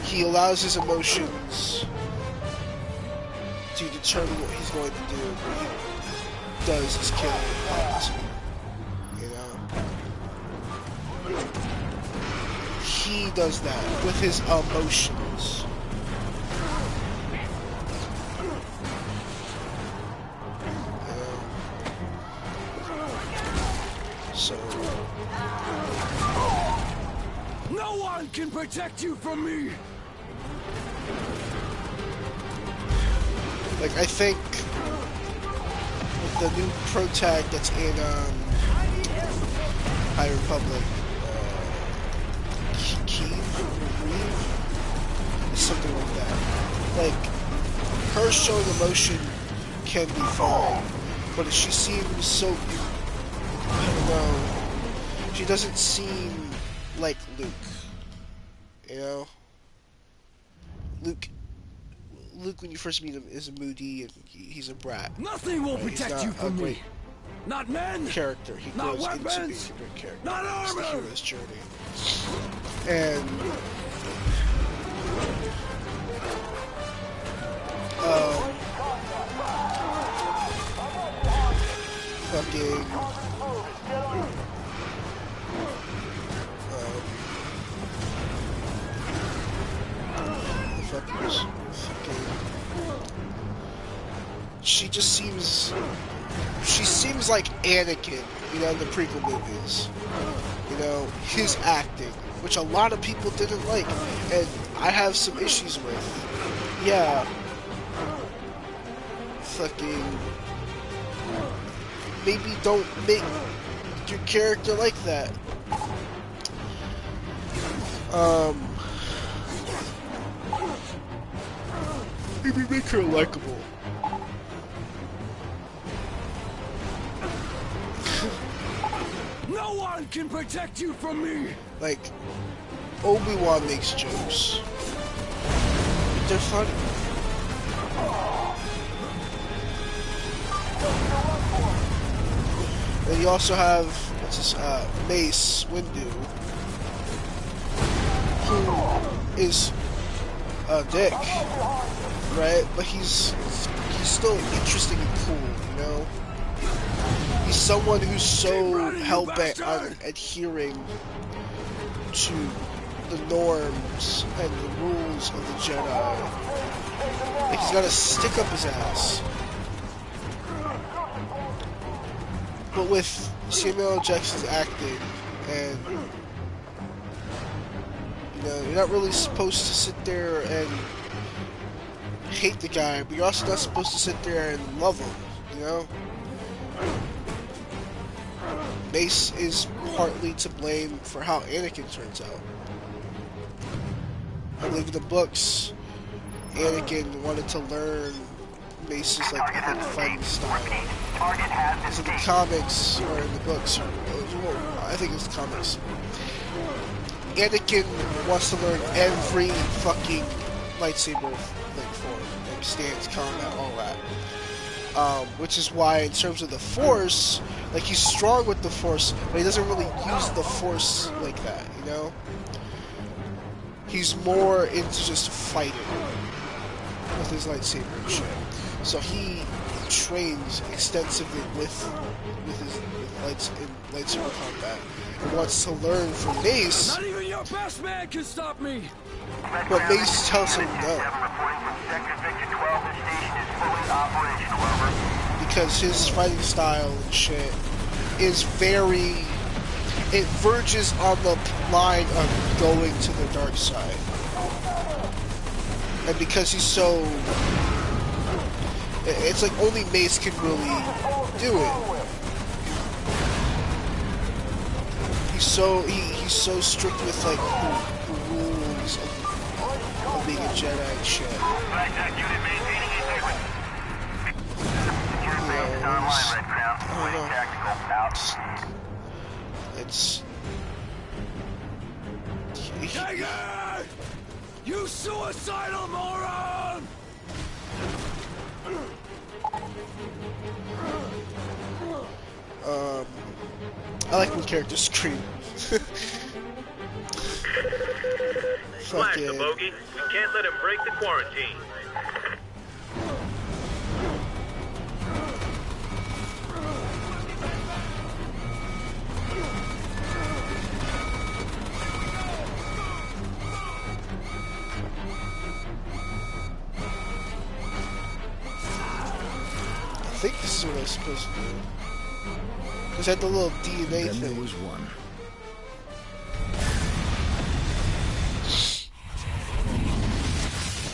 S1: he allows his emotions to determine what he's going to do. What he does is kill Palpatine. You know, he does that with his emotions. So
S9: no one can protect you from me.
S1: Like, I think with the new protag that's in High Republic, Keeve, something like that. Like, her showing emotion can be fine, but if she seems so, I don't know, she doesn't seem like Luke, you know? Luke, when you first meet him, is moody and he's a brat.
S9: Nothing will protect you from me. Not men.
S1: Character. He
S9: not
S1: grows
S9: weapons.
S1: into being a great character.
S9: Not
S1: It's the
S9: armor.
S1: hero's journey. And fucking the fuckers. Fucking. She just seems. She seems like Anakin, you know, in the prequel movies. You know, his acting, which a lot of people didn't like, and I have some issues with. Yeah. Fucking. Maybe don't make your character like that. Maybe make her likable.
S9: No one can protect you from me!
S1: Like, Obi-Wan makes jokes. They're funny. And you also have, what's this, Mace Windu, who is a dick, right? But he's still interesting and cool, you know? He's someone who's so hell-bent on adhering to the norms and the rules of the Jedi. Like, he's gotta stick up his ass. But with Samuel L. Jackson's acting, and you know, you're not really supposed to sit there and hate the guy, but you're also not supposed to sit there and love him, you know? Mace is partly to blame for how Anakin turns out. I believe in the books, Anakin wanted to learn Mace's like fighting style. So the comics or in the books, I think it's comics. Anakin wants to learn every fucking lightsaber like form, like stance, combat, all that. Which is why, in terms of the Force, like, he's strong with the Force, but he doesn't really use the Force like that, you know? He's more into just fighting with his lightsaber and shit. So he trains extensively with lightsaber combat and wants to learn from Mace.
S9: Not even your best man can stop me!
S1: But Mace tells him no. Because his fighting style and shit is very... It verges on the line of going to the dark side. And because he's so... It's like only Mace can really do it. He's so strict with like the rules of being a Jedi and shit. It's
S9: Tiger! You suicidal moron!
S1: I like when characters scream.
S5: Flash the
S1: Fucking...
S5: bogey. We can't let him break the quarantine.
S1: I think this is what I was supposed to do. Because I had the little DNA
S3: Then
S1: thing.
S3: there was one.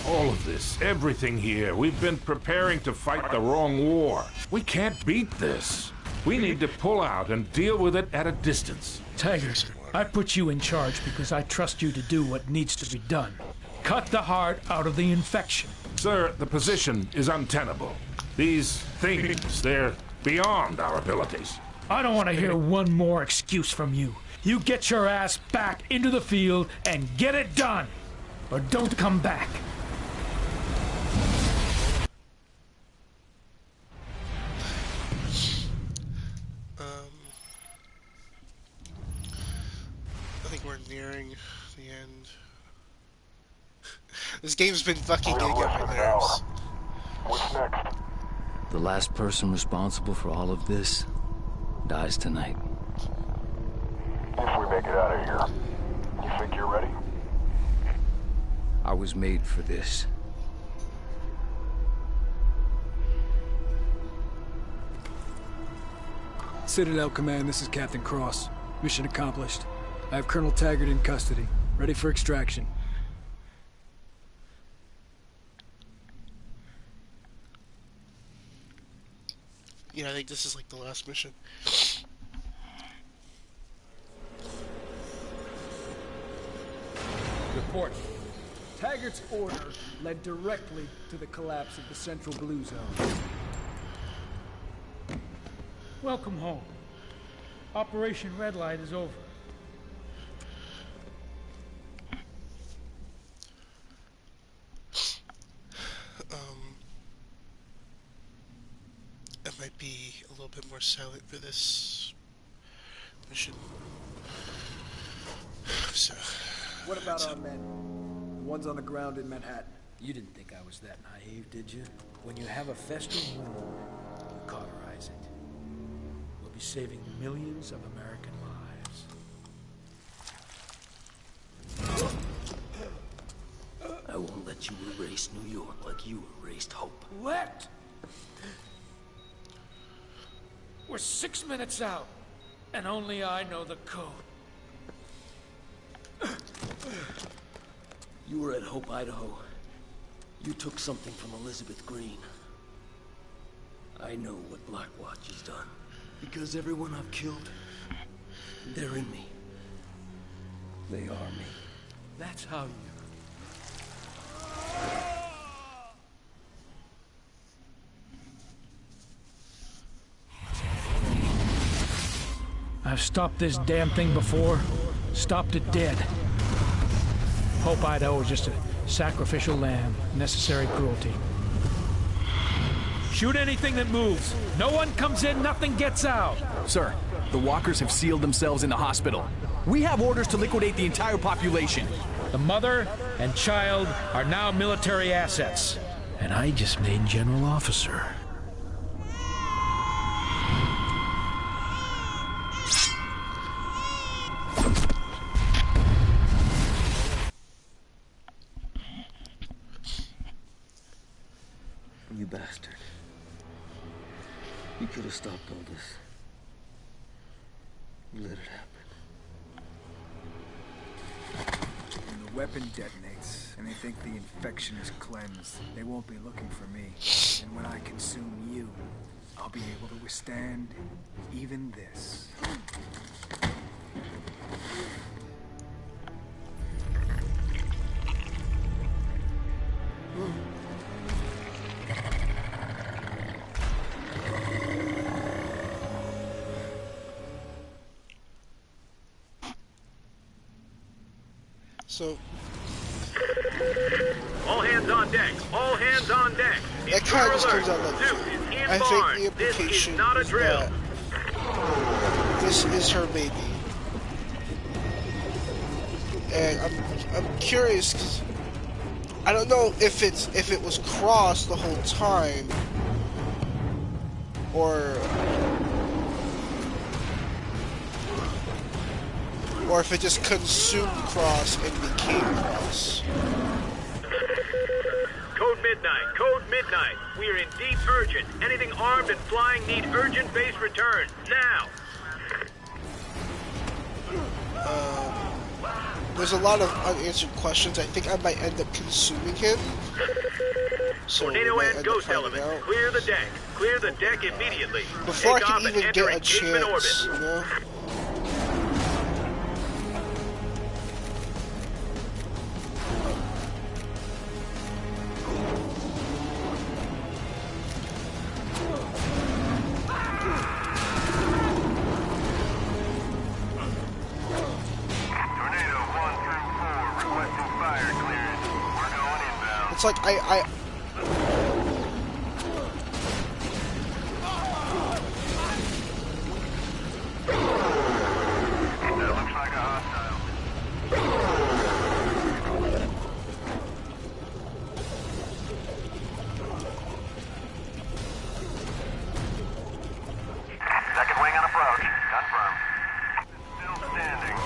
S6: All of this, everything here, we've been preparing to fight the wrong war. We can't beat this. We need to pull out and deal with it at a distance.
S10: Taggart, I put you in charge because I trust you to do what needs to be done. Cut the heart out of the infection.
S6: Sir, the position is untenable. These things, they're beyond our abilities.
S10: I don't want to hear one more excuse from you. You get your ass back into the field and get it done. Or don't come back.
S1: I think we're nearing the end. This game's been fucking getting on my nerves.
S2: What's next?
S3: The last person responsible for all of this dies tonight.
S2: If we make it out of here, you think you're ready?
S3: I was made for this.
S9: Citadel Command, this is Captain Cross. Mission accomplished. I have Colonel Taggart in custody, ready for extraction.
S1: Yeah, I think this is like the last mission.
S9: Report. Taggart's order led directly to the collapse of the Central Blue Zone.
S10: Welcome home. Operation Red Light is over.
S1: I might be a little bit more silent for this mission. So,
S9: What about our men? The ones on the ground in Manhattan.
S11: You didn't think I was that naive, did you? When you have a festering wound, you cauterize it. We'll be saving millions of American lives. I won't let you erase New York like you erased Hope.
S10: Let! We're 6 minutes out, and only I know the code.
S11: You were at Hope, Idaho. You took something from Elizabeth Green. I know what Blackwatch has done. Because everyone I've killed, they're in me. They are me. That's how you...
S10: I've stopped this damn thing before. Stopped it dead. Hope Idaho is just a sacrificial lamb. Necessary cruelty. Shoot anything that moves. No one comes in, nothing gets out.
S12: Sir, the walkers have sealed themselves in the hospital. We have orders to liquidate the entire population.
S10: The mother and child are now military assets. And I just made general officer.
S11: You bastard. You could have stopped all this. You let it happen.
S9: When the weapon detonates, and they think the infection is cleansed, they won't be looking for me. And when I consume you, I'll be able to withstand even this.
S1: So,
S5: all hands on deck. All hands on deck.
S1: that kind of just comes out like
S5: Zeus is
S1: I
S5: inborn.
S1: think the
S5: This
S1: implication
S5: is not a
S1: is
S5: drill.
S1: that this is her baby. And I'm curious because I don't know if it was crossed the whole time or if it just consumed Cross and became Cross.
S5: Code Midnight. We are in deep urgent. Anything armed and flying need urgent base return. Now!
S1: There's a lot of unanswered questions. I think I might end up consuming him. So
S5: Tornado and Ghost Element, clear the deck. Clear the deck immediately.
S1: Before
S5: Take
S1: I can
S5: off
S1: even
S5: and
S1: get
S5: enter
S1: a
S5: engagement
S1: chance,
S5: orbit.
S1: you know? It's like I
S4: Second wing on approach. Confirmed. Still standing.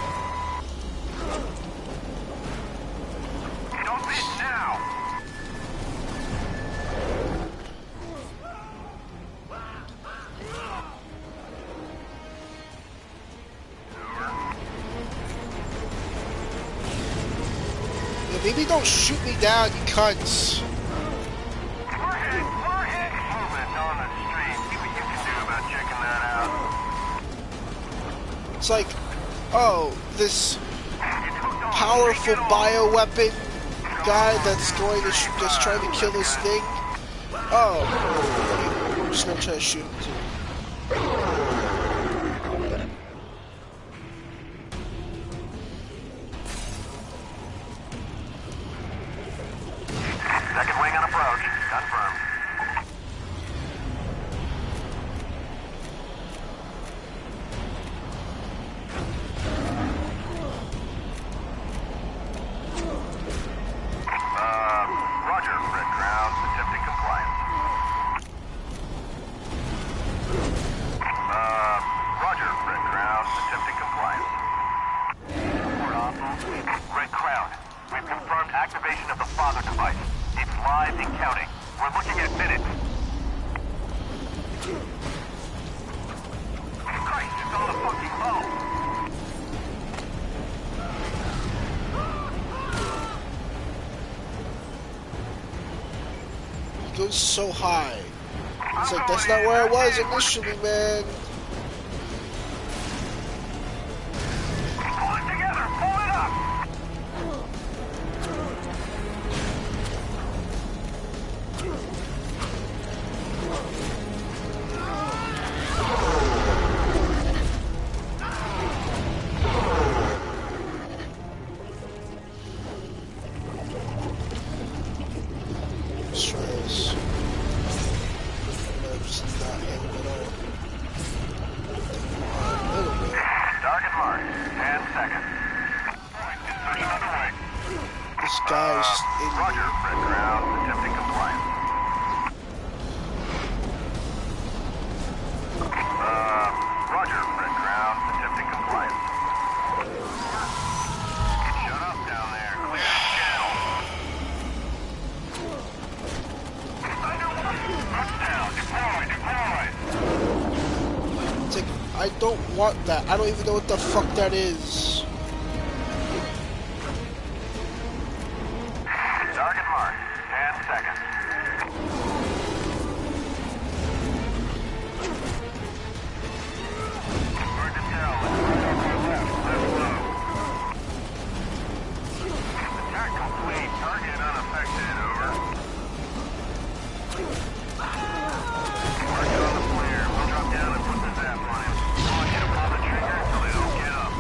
S4: Don't miss now!
S1: Yeah, maybe don't shoot me down, you cunts.
S4: We're hit! Movement on the street. See what you can do about checking that out.
S1: It's like, oh, this powerful bioweapon guy that's going to that's trying to kill this thing. Oh, I'm just gonna try to shoot him too.
S4: Second wing on approach. Confirmed. Roger, Red Crown. Attempting compliance. Roger, Red Crown. Attempting compliance. Red Crown. We've confirmed activation of the father device. It's live and counting. We're looking at minutes. Christ, it's on the fucking low.
S1: It goes so high. It's like that's not where I was initially, man.
S4: Pull it together! Pull it up!
S1: Let's try this. I'm just not hitting at all. A little bit.
S4: Target marked. 10 seconds. Insertion underway.
S1: This guy's just in
S4: Roger,
S1: me.
S4: Red Crown. Attempting compliance. Roger, Red Crown. Attempting compliance. Shut up down there. Clear the channel. Touchdown. Deploy.
S1: It's like I don't want that. I don't even know what the fuck that is.
S4: Target marked. 10 seconds. Hard to tell. Left low. Attack complete. Target unaffected. Over. Target on the clear. We'll drop down and put the zap on him. I want you to pull the trigger until they don't get up.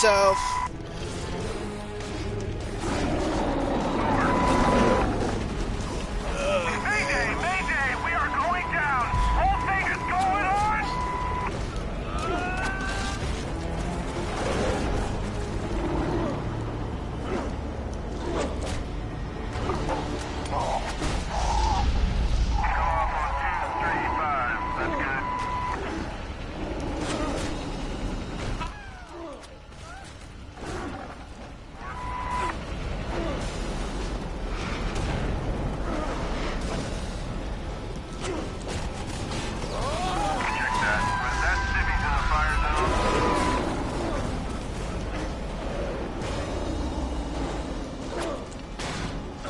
S1: yourself.
S5: Mayday! Mayday! We are going down! Whole thing is going on!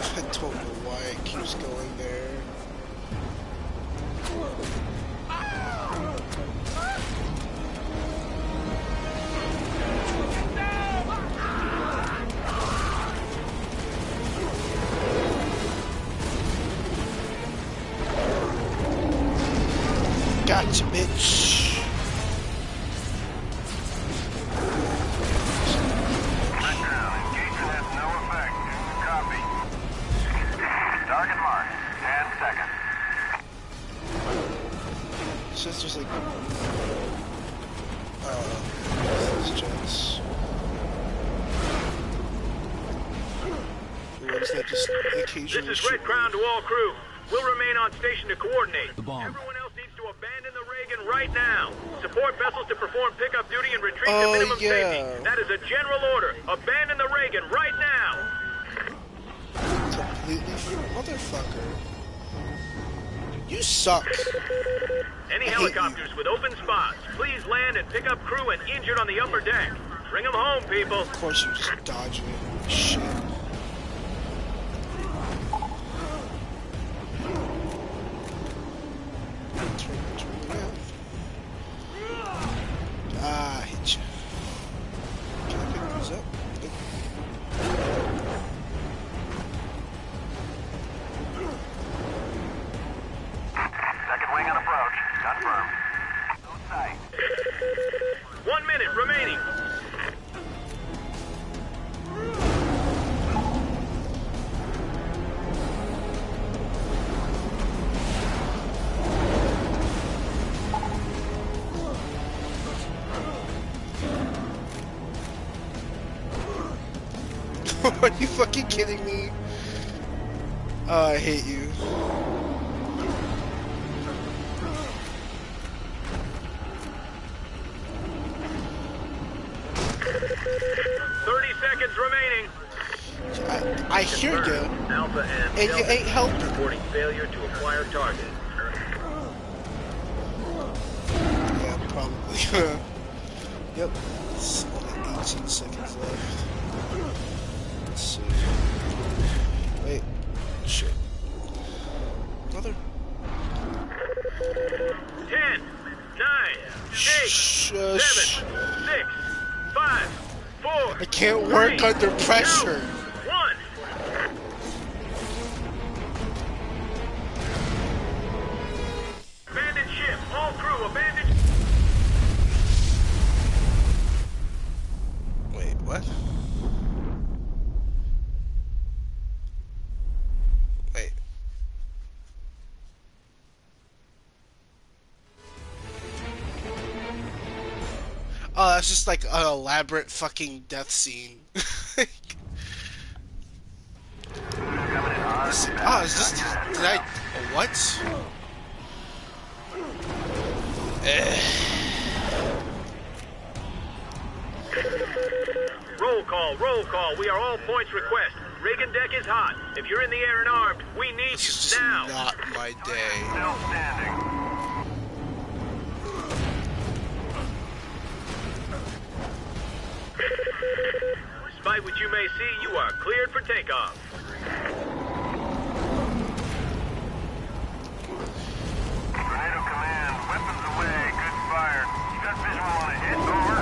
S1: I don't know why it keeps going there. Gotcha, bitch.
S4: Target marked. 10 seconds.
S1: So it's just like, this chance. What is that? Just occasionally.
S5: This is Red Crown to all crew. We'll remain on station to coordinate.
S12: The bomb.
S5: Everyone else needs to abandon the Reagan right now. Support vessels to perform pickup duty and retreat to minimum safety. That is a general order. Abandon the Reagan right now.
S1: Completely, motherfucker. You suck.
S5: Any helicopters with open spots, please land and pick up crew and injured on the upper deck. Bring them home, people.
S1: Of course you just dodging it. Shit. I hit you. Can I pick these up?
S4: Second wing on approach. Confirmed. No sight.
S5: 1 minute remaining.
S1: Are you fucking kidding me? Oh, I hate you.
S5: Seconds remaining.
S1: I hear you.
S5: Alpha
S1: and you ain't helping.
S5: Reporting failure to acquire target.
S1: Yeah, probably. Yep. It's only 18 seconds left. Let's see. Wait. Shit. Another.
S5: 10, 9, 8, 7, 6, 5, 4.
S1: I can't work
S5: 3,
S1: under pressure.
S5: 1. Abandoned ship. All crew abandoned.
S1: Wait, what? Wait. Oh, that's just like an elaborate fucking death scene. Oh, is this... Did I... What?
S5: Roll call, roll call. We are all points request. Reagan deck is hot. If you're in the air and armed, we need
S1: This is
S5: you
S1: just
S5: now.
S1: not my day.
S4: Still standing.
S5: Despite what you may see, you are cleared for takeoff.
S4: Tornado command. Weapons away. Good fire. You got visual on a hit. Over.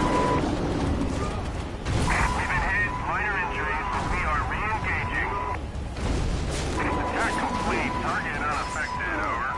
S4: We've been hit. Minor injuries, but we are re-engaging. Attack complete. Target unaffected. Over.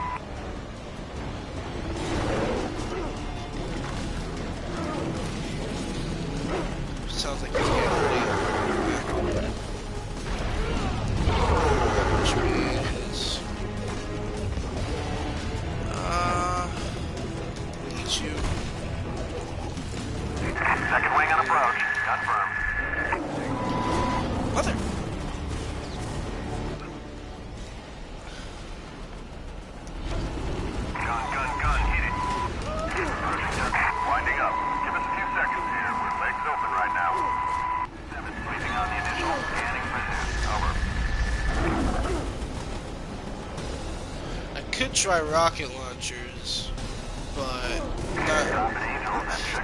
S1: Mother.
S5: Gun, hit it. Winding up. Give us a few seconds here. We're legs open right now. 7 sleeping on the initial. Scanning for this. Over.
S1: I could try rocket launchers, but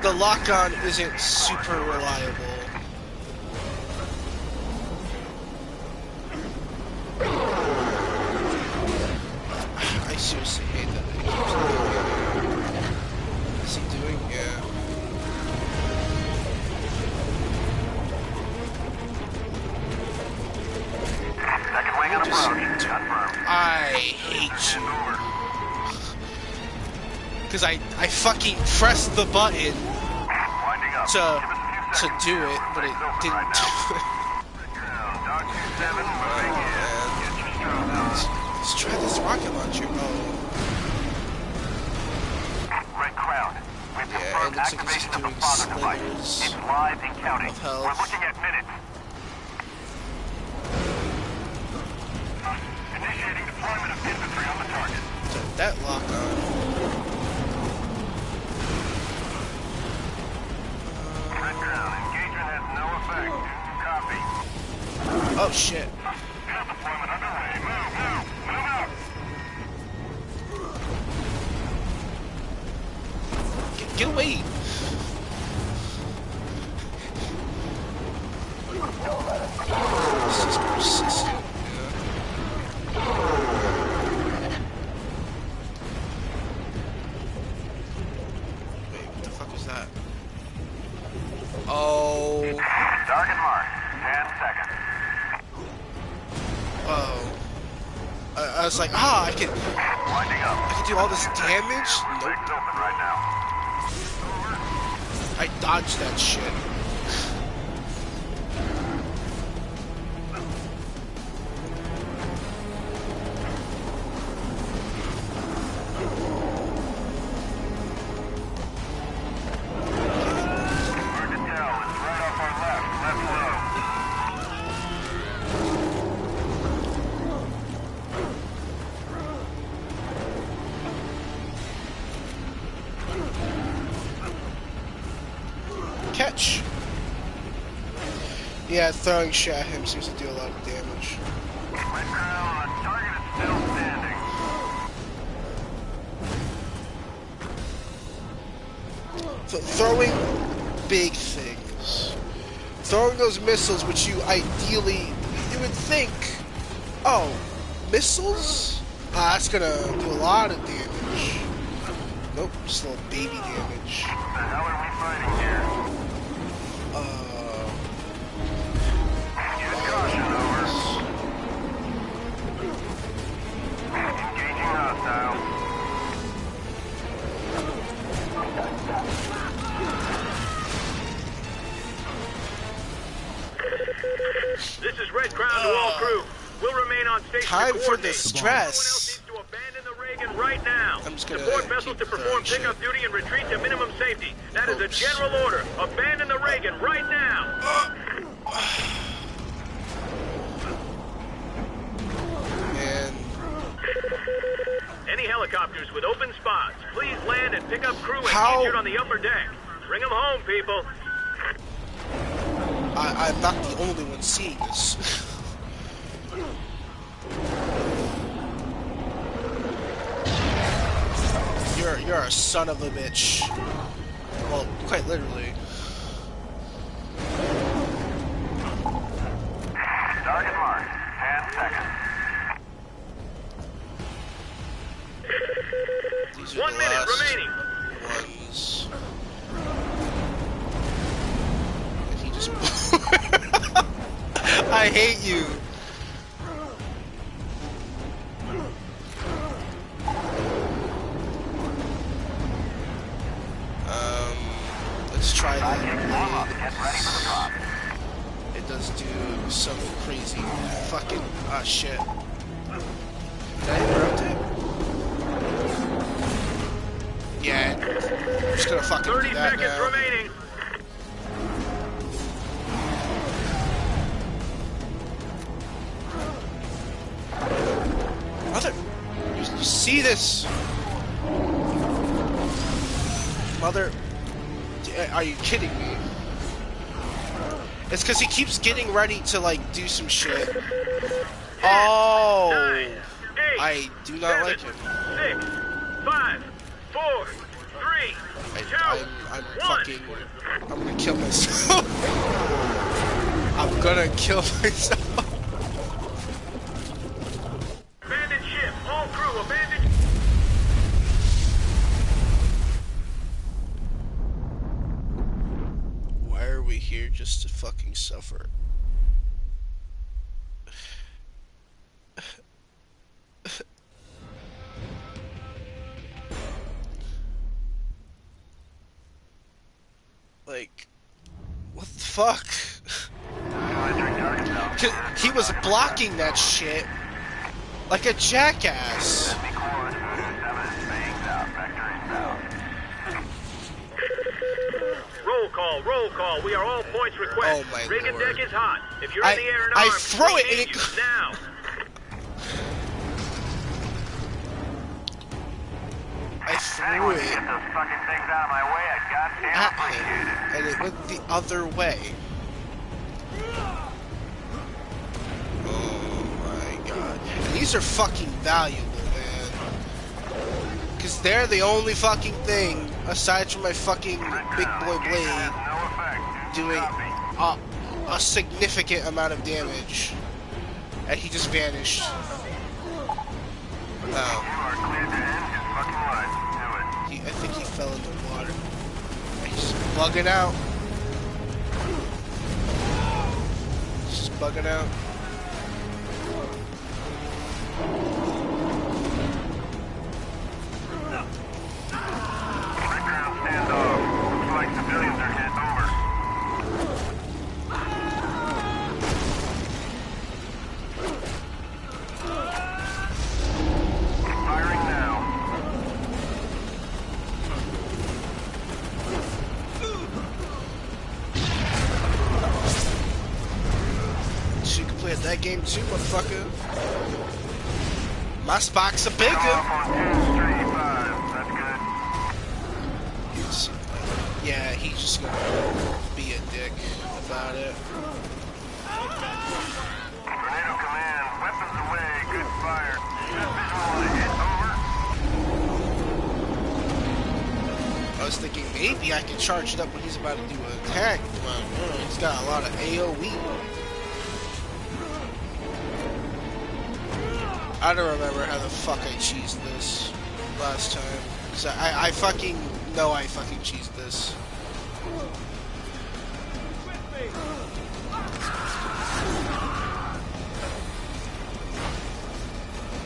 S1: the lock-on isn't super reliable. I seriously hate that it keeps doing it. Is he doing? Yeah.
S5: Second wing on approach. Confirmed.
S1: I hate you. Because I fucking pressed the button to do it, but it didn't do it. Let's try this rocket launcher. Oh.
S5: Red Crown. We've confirmed activation of the father device. It's live and counting. We're looking at minutes. Initiating deployment of infantry on the target.
S1: That lock on.
S5: Red Crown. Engagement has no effect. Copy.
S1: Oh shit.
S5: Field deployment underway. Move out.
S1: Get away. This is persistent. Wait, what the fuck is that? Oh.
S5: Target mark. 10 seconds.
S1: Oh. I was like, I can do all this damage? Nope.
S5: Legs open right now.
S1: I dodged that shit. Catch. Yeah, throwing shit at him seems to do a lot of damage.
S5: Target is still standing.
S1: Throwing big things. Throwing those missiles, which you ideally, you would think, oh, missiles? That's gonna do a lot of damage. Nope, just a little baby damage.
S5: What the hell are we fighting here? Use caution, over. Engaging hostile. This is Red Crown to all crew. We'll remain on station.
S1: Time
S5: to
S1: for the
S5: stress.
S1: stress.
S5: To abandon the Reagan right now.
S1: I'm just gonna
S5: Support vessels to perform pickup duty and retreat to minimum safety. That is a general order. Abandon the Reagan right now.
S1: Man.
S5: Any helicopters with open spots, please land and pick up crew and injured on the upper deck. Bring them home, people.
S1: I'm not the only one seeing this. You're a son of a bitch. Well, quite literally.
S5: Target mark. 10 seconds.
S1: These are
S5: 1
S1: the
S5: minute
S1: last
S5: remaining.
S1: ones. And he just... I hate you. Let's try that. It does do some crazy fucking shit. Did I interrupt it? Yeah, I'm just gonna fucking
S5: 30
S1: do that
S5: seconds
S1: now.
S5: remaining.
S1: see this? Mother... Are you kidding me? It's because he keeps getting ready to, like, do some shit. Oh!
S5: 9, 8,
S1: I do not
S5: 7,
S1: like him.
S5: 6, 5, 4, 3, 2,
S1: I'm
S5: 1.
S1: fucking... I'm gonna kill myself. I'm gonna kill myself.
S5: Abandoned ship. All crew, abandoned...
S1: Why are we here just to fucking suffer? Like, what the fuck? He was blocking that shit like a jackass.
S5: Roll call. We are all points request.
S1: Oh my
S5: Reagan
S1: lord.
S5: deck is hot. If you're in the air and
S1: I
S5: armed,
S1: throw it and
S5: engage
S1: it
S5: now.
S1: I threw it
S4: Get those fucking things out of my way. I goddamn
S1: at
S4: appreciate
S1: him, and it went the other way. Oh my god. And these are fucking valuable, man. Because they're the only fucking thing, aside from my fucking big boy blade, doing a significant amount of damage. And he just vanished. Oh. I think he fell in the water. He's bugging out. Just bugging out.
S4: Background standoff. Looks like civilians are hit. Over. Firing now.
S1: So you can play at that game too, motherfucker. My spots are bigger. Yeah, he's just gonna be a dick about it.
S4: Tornado command. Weapons away. Good fire. Visual on the hit. Over.
S1: I was thinking maybe I can charge it up when he's about to do an attack, but he's got a lot of AoE. I don't remember how the fuck I cheesed this last time. Cause I fucking know I fucking cheesed this.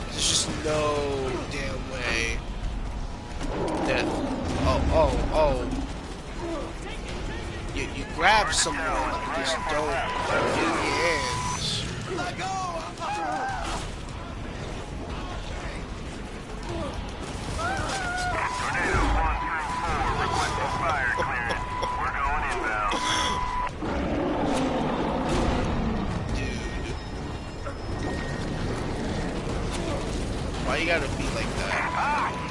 S1: There's just no damn way that... Oh. You grab someone, you just don't get in your hands.
S8: Let go!
S4: Tornado 1 through 4. Requesting fire clearance. We're going inbound.
S1: Dude. Why you gotta be like that?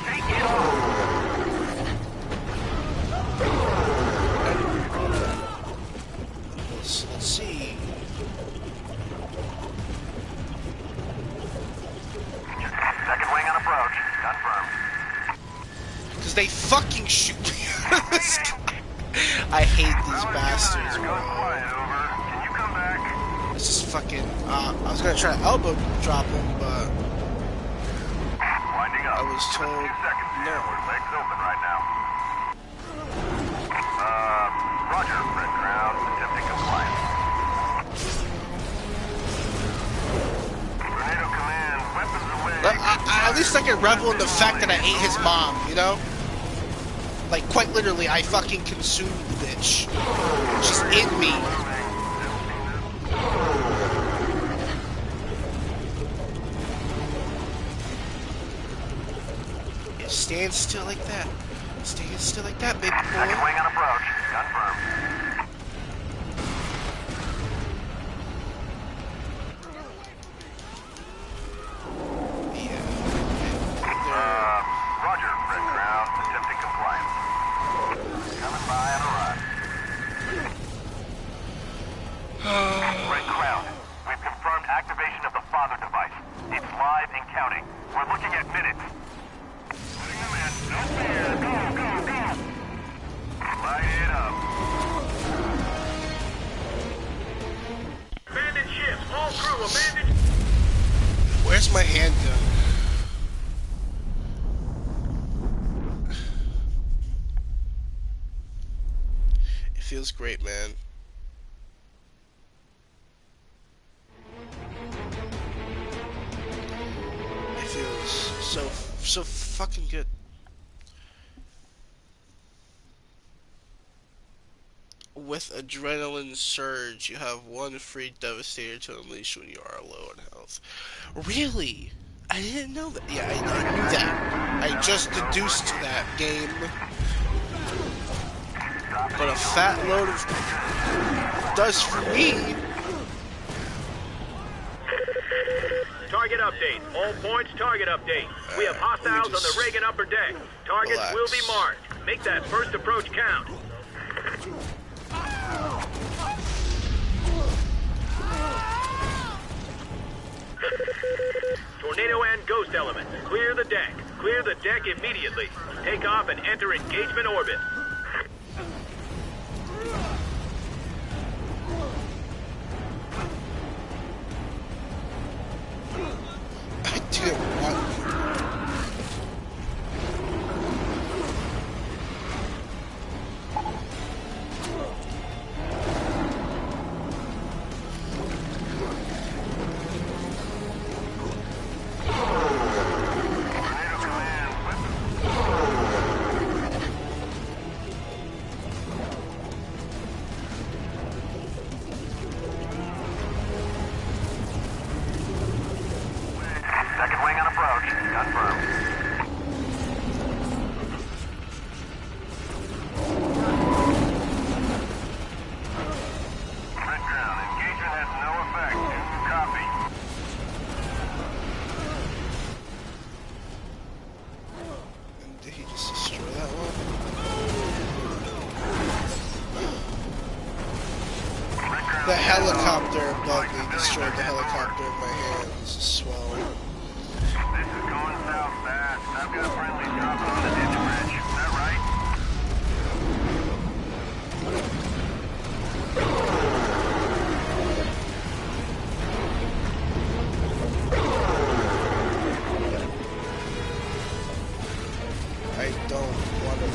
S4: Take it off.
S1: Let's see.
S4: Second wing on approach. Confirmed.
S1: Because they fucking shoot me. I hate these bastards, bro.
S4: Can you come back?
S1: It's just fucking... I was gonna try to elbow drop him, but...
S4: Winding up.
S1: I was told... No.
S4: Legs open right now. Roger. Red ground. Attempting compliance. Tornado command. Weapons away.
S1: At least I can revel in the fact that I ate his mom, you know? Like, quite literally, I fucking consumed the bitch. She's in me. Yeah, stand still like that. Stand still like that, baby boy.
S4: Second wing on approach. Confirmed.
S1: Yeah.
S4: father device. It's live and counting. We're looking at minutes. Putting them in. No fear. Go, go, go. Light it up.
S5: Abandoned ships. All crew abandoned.
S1: Where's my handgun? It feels great, man. It feels so fucking good. With Adrenaline Surge, you have one free Devastator to unleash when you are low on health. Really? I didn't know that. Yeah, I knew that. I just deduced that game. But a fat load of does for me.
S5: Target update. All points, target update. We have hostiles on the Reagan upper deck. Targets will be marked. Make that first approach count. Tornado and Ghost elements. Clear the deck. Clear the deck immediately. Take off and enter engagement orbit.
S1: I didn't want
S4: Second wing on approach. Confirmed. Red ground. Engagement has no effect. Copy.
S1: And did he just destroy that one? The helicopter above me destroyed the helicopter in my hands as well.
S4: This is going south fast. I've got friendly dropping on the ditch bridge. Is that right?
S1: I don't want to.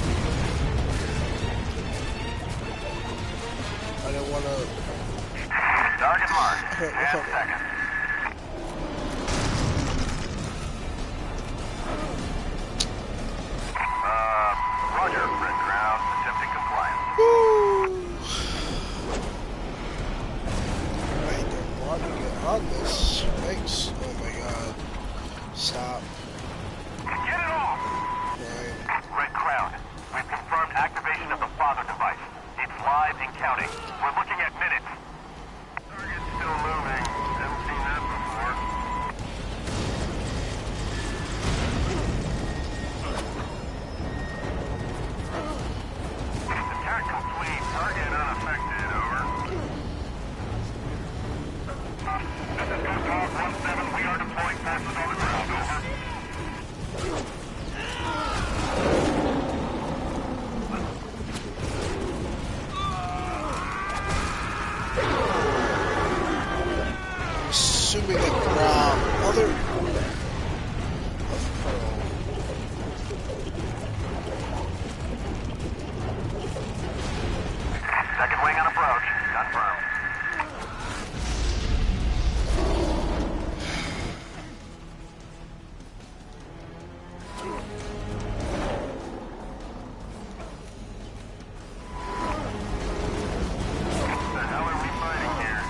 S1: I don't want to.
S4: Target marked. 10 seconds. Roger, Red Ground. Attempting compliance.
S1: I don't want to get on this. Thanks. Oh my god. Stop.
S4: Get it off!
S1: Fine.
S4: Red Crown, we've confirmed activation of the father device. It's live and counting. We're looking at minutes. Target's still moving. Haven't seen that before. Attack complete. Target unaffected. Over. This is Good Talk 1-7. We are deploying forces on the ground. Over.
S1: Assuming that ground. Mother of pearl.
S4: Second wing on approach. Confirmed. What the hell are we fighting here?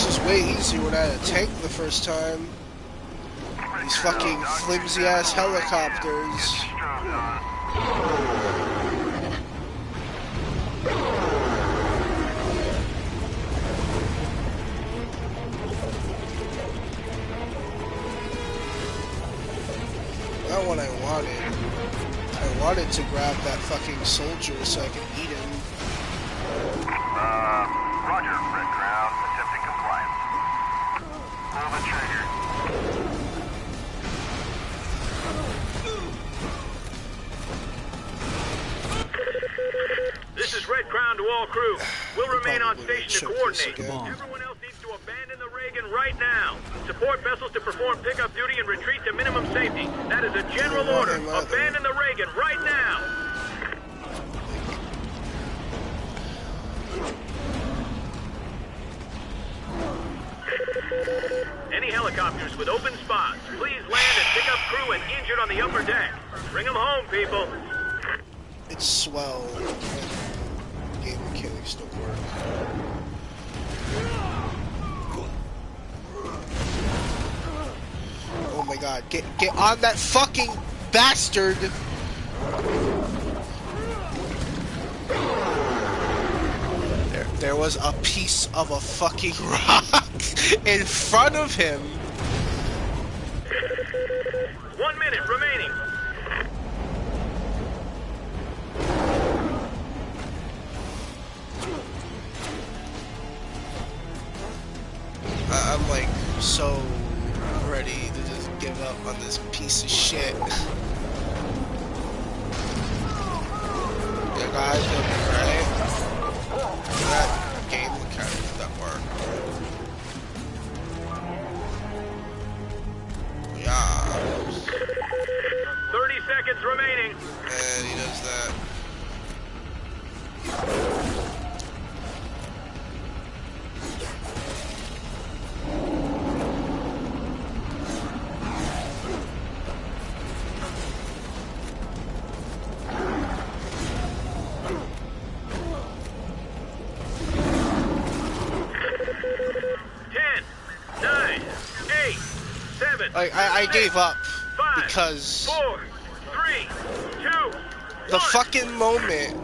S1: This is way easier when I had a tank the first time. These fucking flimsy-ass helicopters. Not what I wanted. I wanted to grab that fucking soldier so I could eat him.
S4: Roger, Red Crown. Attempting compliance. Pull the trigger. This is Red Crown to all crew. We'll remain on station to coordinate. Everyone else needs to abandon the Reagan right now. Support vessels to perform pickup duty and retreat to minimum safety. That is a general order. Abandon the Reagan right now. Any helicopters with open spots, please land and pick up crew and injured on the upper deck. Bring them home, people.
S1: It's swell. Game mechanics don't work. Oh my god, get on that fucking bastard! There was a piece of a fucking rock in front of him.
S5: 1 minute remaining.
S1: I'm like so ready to just give up on this piece of shit. You guys will be right. That game mechanics that work. Yeah.
S5: 30 seconds remaining.
S1: And he does that.
S5: 9, 8, 7.
S1: I gave up
S5: 5,
S1: because
S5: 4, 3, 2,
S1: the fucking moment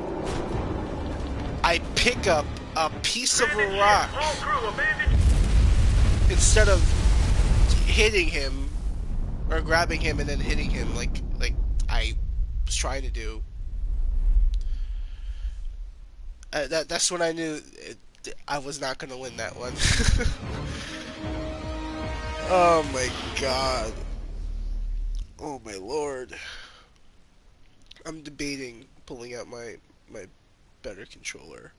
S1: I pick up a piece of a rock instead of hitting him or grabbing him and then hitting him like I was trying to do. That's when I knew I was not gonna win that one. Oh my god. Oh my lord. I'm debating pulling out my better controller.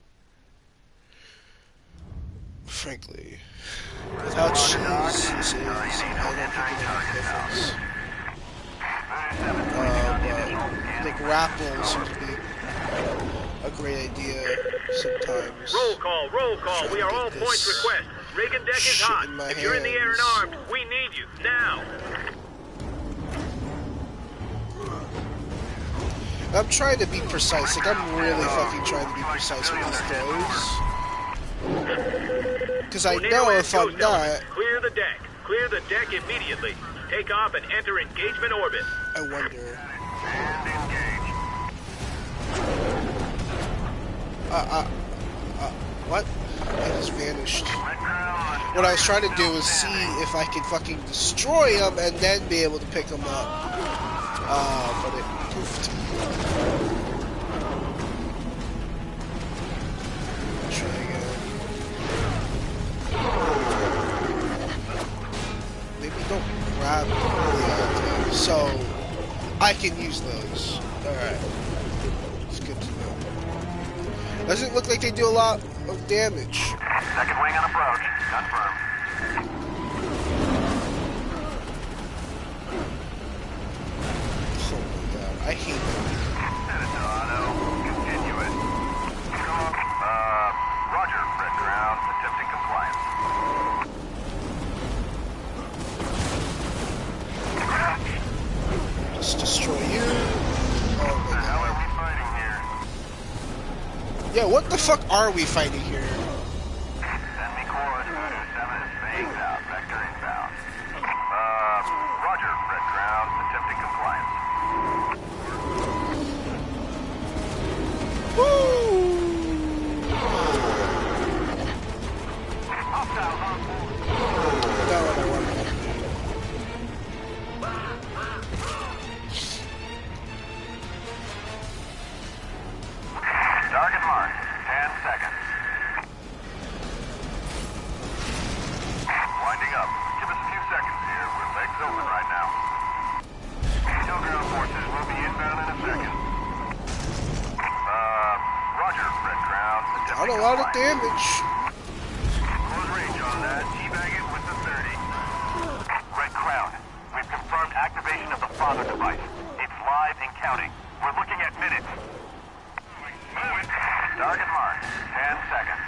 S1: Frankly. With how cheese this is, I don't think it'll make a difference. But the grapple seems to be a great idea sometimes.
S5: Roll call, roll call. We are all points request. Reagan deck is hot. If you're in the air and armed, we need you now.
S1: I'm trying to be precise. Like, I'm really fucking trying to be precise with these throws. Because I know if I'm not...
S5: Clear the deck. Clear the deck immediately. Take off and enter engagement orbit.
S1: I wonder... what? I just vanished. What I was trying to do was see if I could fucking destroy him and then be able to pick him up. But it poofed. Try again. Maybe don't grab the so I can use those. Alright. It's good to know. Doesn't look like they do a lot of damage.
S4: Second wing on approach. Confirmed.
S1: Oh my god, I hate that.
S4: Auto. Continue it. Roger, Red Crown. Attempting compliance.
S1: Let's destroy you. Oh my god.
S4: How are we fighting here?
S1: Yeah, what the fuck are we fighting here?
S4: Send me course 278.
S1: Not a lot of damage.
S4: Close range on that. Teabag it with the 30. Red Crown, we've confirmed activation of the father device. It's live and counting. We're looking at minutes. Move it. Target marked. 10 seconds.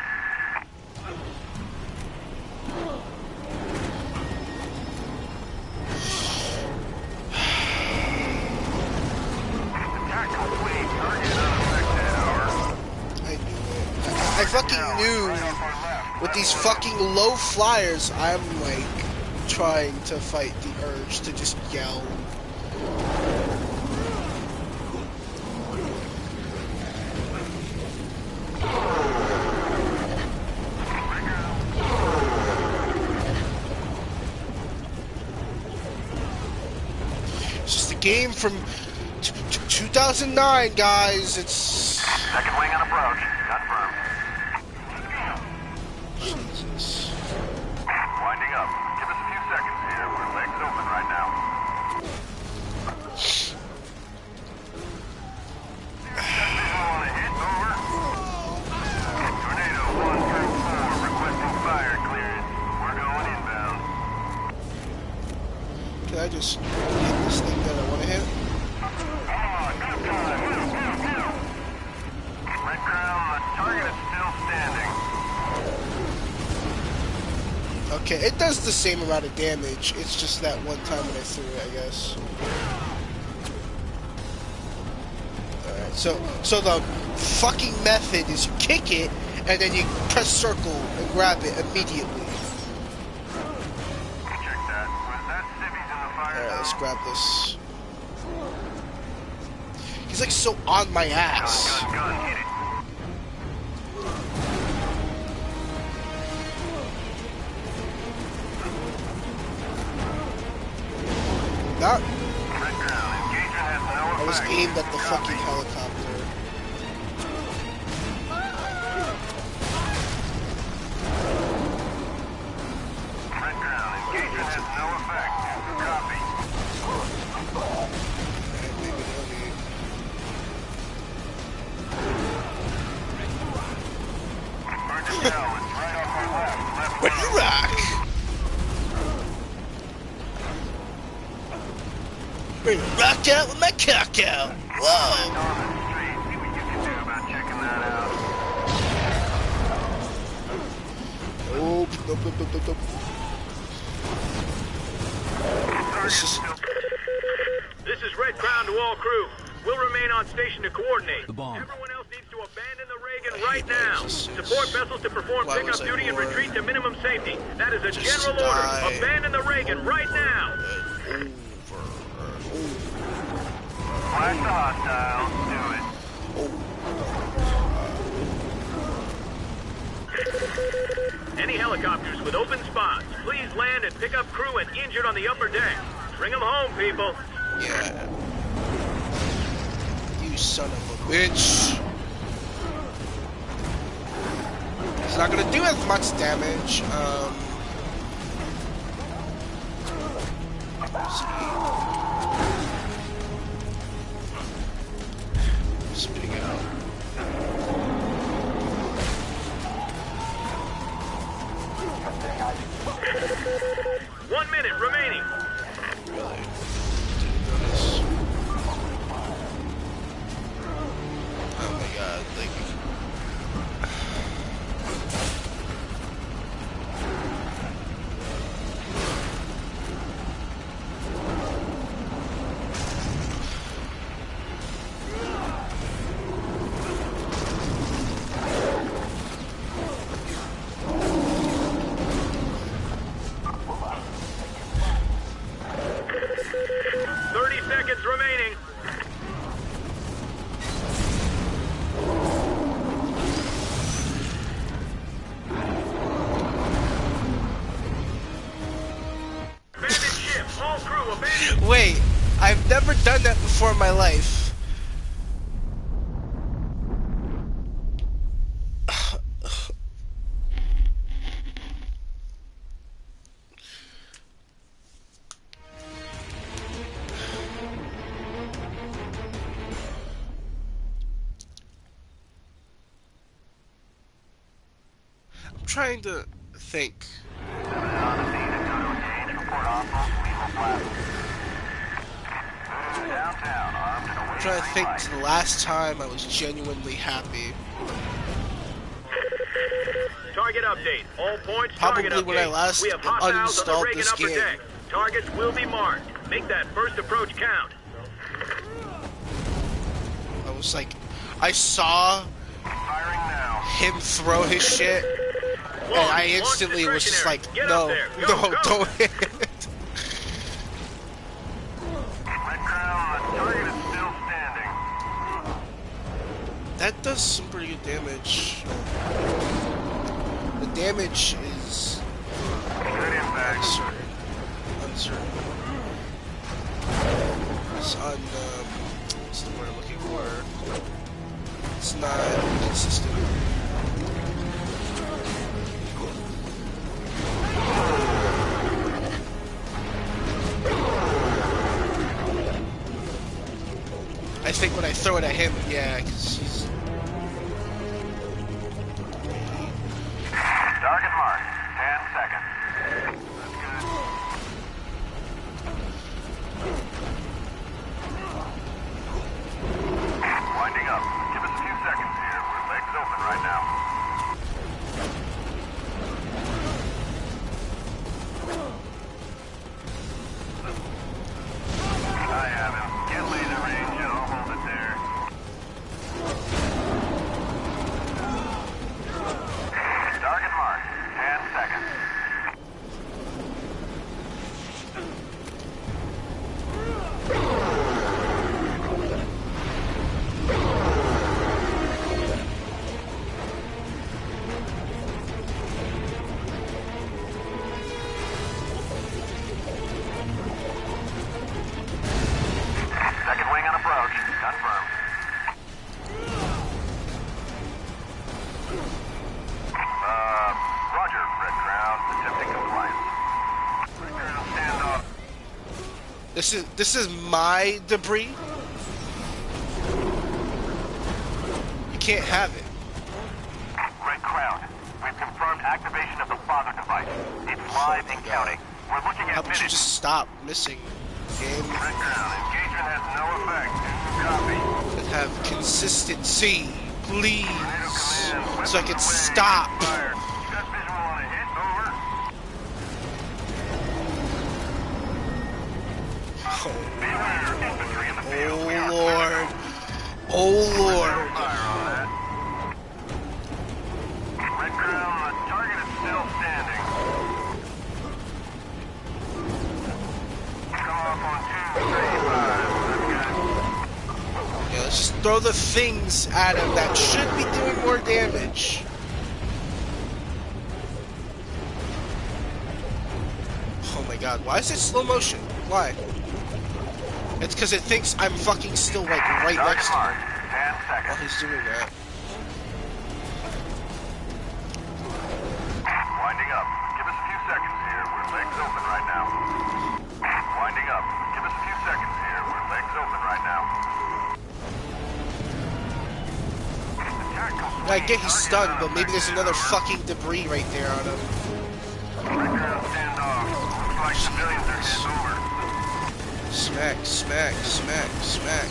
S4: Attack complete. Target unaffected.
S1: I fucking knew with these fucking low flyers, I'm like trying to fight the urge to just yell. It's just a game from 2009, guys. It's
S4: second wing on approach. Confirmed.
S1: Jesus.
S4: Winding up. Give us a few seconds here. We're legs open right now. On a hit. Over. Tornado 1 through 4 requesting fire clearance. We're going inbound.
S1: Can I just hit this thing that I want to hit?
S4: Red Crown, the target is still standing.
S1: Okay, it does the same amount of damage. It's just that one time when I threw it, I guess. Alright, so the fucking method is you kick it, and then you press circle and grab it immediately.
S4: Check that. Was that civvies in the fire?
S1: Alright, let's grab this. He's like so on my ass.
S4: Gun, hit it.
S1: Not.
S4: Red Crown, engagement has no
S1: I was
S4: effect.
S1: aimed at the fucking helicopter.
S4: Red Crown, engagement has no effect. Copy. Emergent shell is right off our left.
S1: What you rock? Bring it rock out with my cock out. Whoa!
S4: On the street. See what you can do about checking that out.
S1: Oh, nope.
S4: This is Red Crown to all crew. We'll remain on station to coordinate.
S3: The bomb.
S4: Everyone else needs to abandon the Reagan right now. Support vessels to perform pickup duty and retreat to minimum safety. That is a general order. Abandon the Reagan right now. Flash the hostile. Do it. Any helicopters with open spots, please land and pick up crew and injured on the upper deck. Bring them home, people.
S1: Yeah. You son of a bitch. It's not gonna do as much damage. Let's see. Let's pick it out.
S4: 1 minute remaining.
S1: Really? Oh my god, like...
S4: remaining. Abandoned ship, all crew abandoned.
S1: Wait, I've never done that before in my life. trying to think. I'm trying to think to the last time I was genuinely happy.
S4: Target update. All points.
S1: Probably
S4: target update.
S1: when I last
S4: we have hostiles on the
S1: uninstalled
S4: Reagan
S1: this
S4: upper
S1: game.
S4: deck. Targets will be marked. Make that first approach count.
S1: I was like, I saw him throw his shit, and I instantly was just like, no, no, don't hit it. That does some pretty good damage. The damage is uncertain. It's what's the word I'm looking for? It's not consistent. I think when I throw it at him, yeah, because he's...
S5: Target marked. 10 seconds. That's good. Winding up. Give us a few seconds here. We're legs open right now. I have him. Get laser range and I'll hold it there. Target marked. 10 seconds. Second wing on approach. Confirmed. Roger, Red Crown. Attempting compliance. Red Crown, stand off.
S1: This is my debris. You can't have it.
S5: Red Crown, we've confirmed activation of the father device. It's live and counting. We're looking
S1: How
S5: at
S1: about you
S5: minutes.
S1: just stop missing game?
S5: Red Crown, engagement has no effect. Copy.
S1: That have consistency, please, so I can stop.
S5: Fire. You got visual on a hit? Over. Beware, infantry in the field. We are
S1: Lord. Oh Lord.
S5: fire on that. Red Crown, the target is still standing. Come off on 235. That's good.
S1: Yeah, let's just throw the things at him that should be doing more damage. Oh my god, why is it slow motion? Why? It's because it thinks I'm fucking still like right
S5: Target
S1: next to him
S5: marked. 10
S1: while
S5: seconds.
S1: he's doing that.
S5: Winding up. Give us a few seconds here. We're legs open right now. Winding up. Give us a few seconds here. We're legs open right now.
S1: I get he's stunned, but maybe there's another fucking debris right there on him.
S5: Red Crown, stand off. Looks like civilians are heading over.
S1: Smack, smack, smack, smack.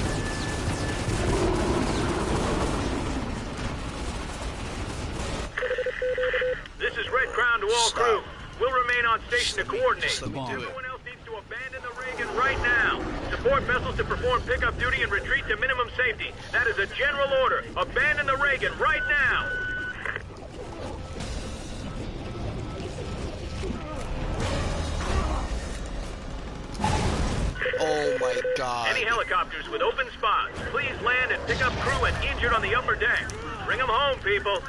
S4: This is Red Crown to all crew. We'll remain on station to coordinate.
S1: Just let me do it.
S4: Everyone else needs to abandon the Reagan right now. Support vessels to perform pickup duty and retreat to minimum safety. That is a general order. Abandon the Reagan right now.
S1: Oh my god.
S4: Any helicopters with open spots, please land and pick up crew and injured on the upper deck. Bring them home, people.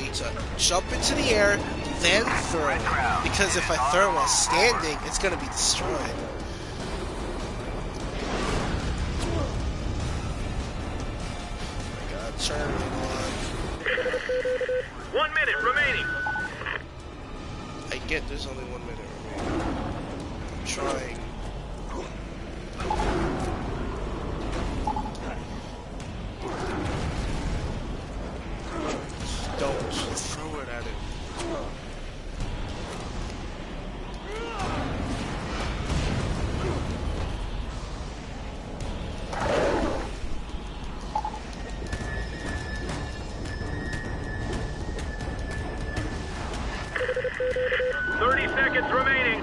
S1: Need to jump into the air, then throw it. Because if I throw while standing, it's gonna be destroyed. Turn on.
S4: 1 minute remaining.
S1: I get there's only 1 minute remaining. trying. Don't throw it at him.
S4: Remaining.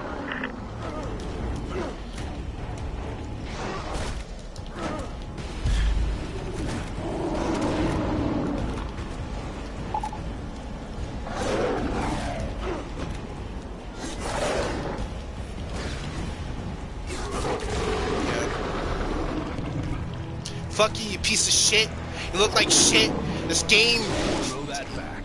S1: Fuck you, you piece of shit. You look like shit. This game.
S12: Throw that back.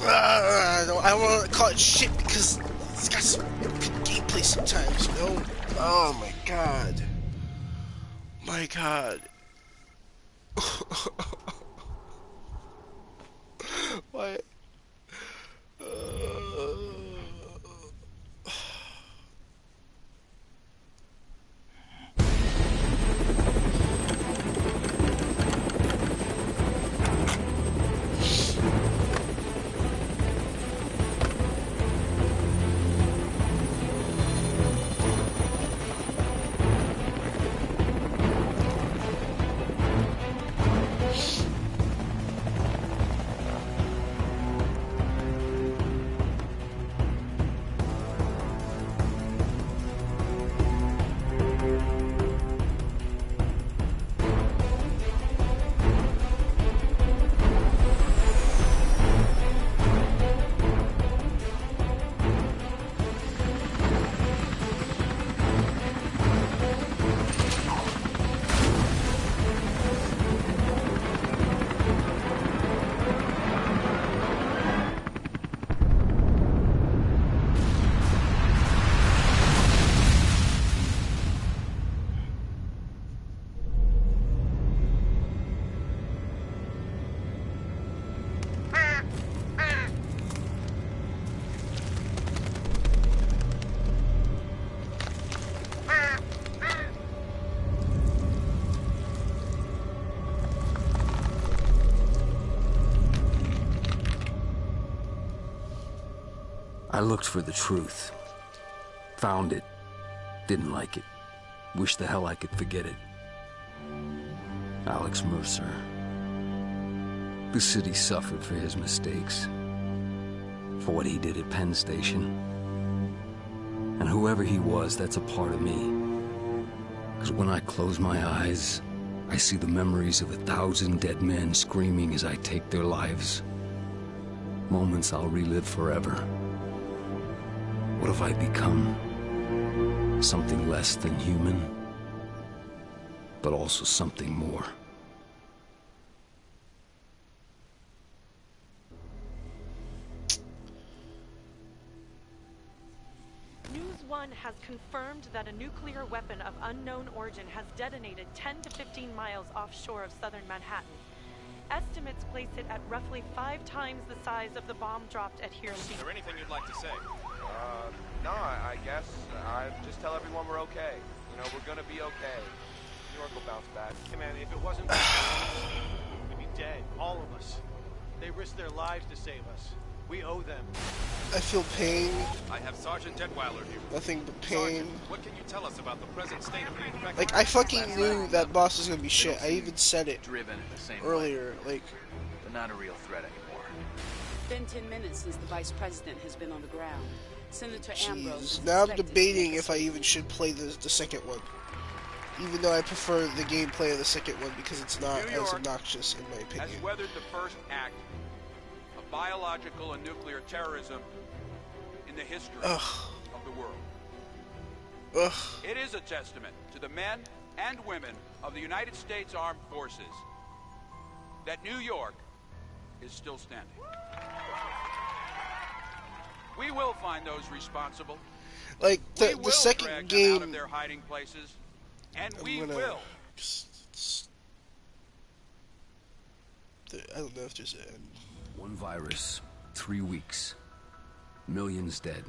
S1: I don't want to call it shit because it's got some good gameplay sometimes, you know? Oh my god. My god. What?
S3: I looked for the truth. Found it. Didn't like it. Wish the hell I could forget it. Alex Mercer. The city suffered for his mistakes. For what he did at Penn Station. And whoever he was, that's a part of me. Because when I close my eyes, I see the memories of 1,000 dead men screaming as I take their lives. Moments I'll relive forever. What have I become? Something less than human, but also something more.
S13: News One has confirmed that a nuclear weapon of unknown origin has detonated 10 to 15 miles offshore of southern Manhattan. Estimates place it at roughly 5 times the size of the bomb dropped at Hiroshima.
S14: Is there anything you'd like to say? No, I guess I just tell everyone we're okay. You know, we're gonna be okay. New York will bounce back.
S8: Hey man, if it wasn't for we'd be dead, all of us. They risked their lives to save us. We owe them.
S1: I feel pain.
S14: I have Sergeant Detweiler here.
S1: Nothing but pain.
S14: Sergeant, what can you tell us about the present state of the infection?
S1: Like, I fucking knew that boss was gonna be shit. I even said it earlier. Like,
S15: they're not a real threat anymore.
S16: Been 10 minutes since the vice president has been on the ground. Senator Ambrose.
S1: Now I'm debating if I even should play the second one. Even though I prefer the gameplay of the second one because it's not as obnoxious in my opinion.
S14: Has weathered the first act of biological and nuclear terrorism in the history of the world. It is a testament to the men and women of the United States Armed Forces that New York is still standing. We will find those responsible.
S1: Like the second game,
S14: out of their hiding places, and we will.
S1: I don't know if there's an end.
S3: One virus, 3 weeks, millions dead,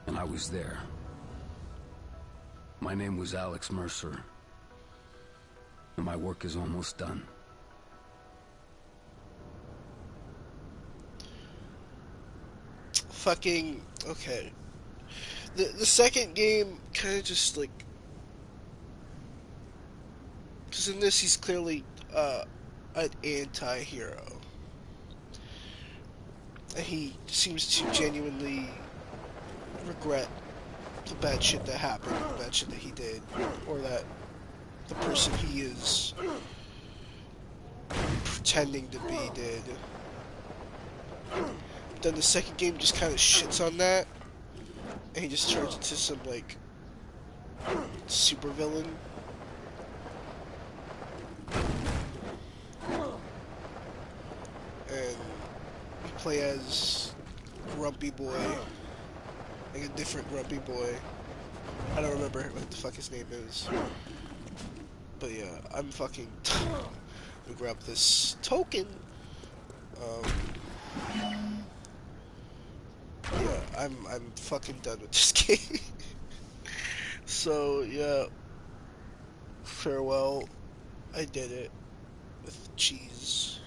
S3: and I was there, My name was Alex Mercer. And my work is almost done.
S1: Fucking... okay. The second game kind of just, like... because in this he's clearly, an anti-hero. And he seems to genuinely regret the bad shit that happened, the bad shit that he did, or that the person he is pretending to be did. Then the second game just kind of shits on that, and he just turns into some, like, super villain. And you play as Grumpy Boy, like a different Grumpy Boy. I don't remember what the fuck his name is. But yeah, I'm fucking gonna grab this token. Yeah, I'm fucking done with this game. So yeah, farewell. I did it with cheese.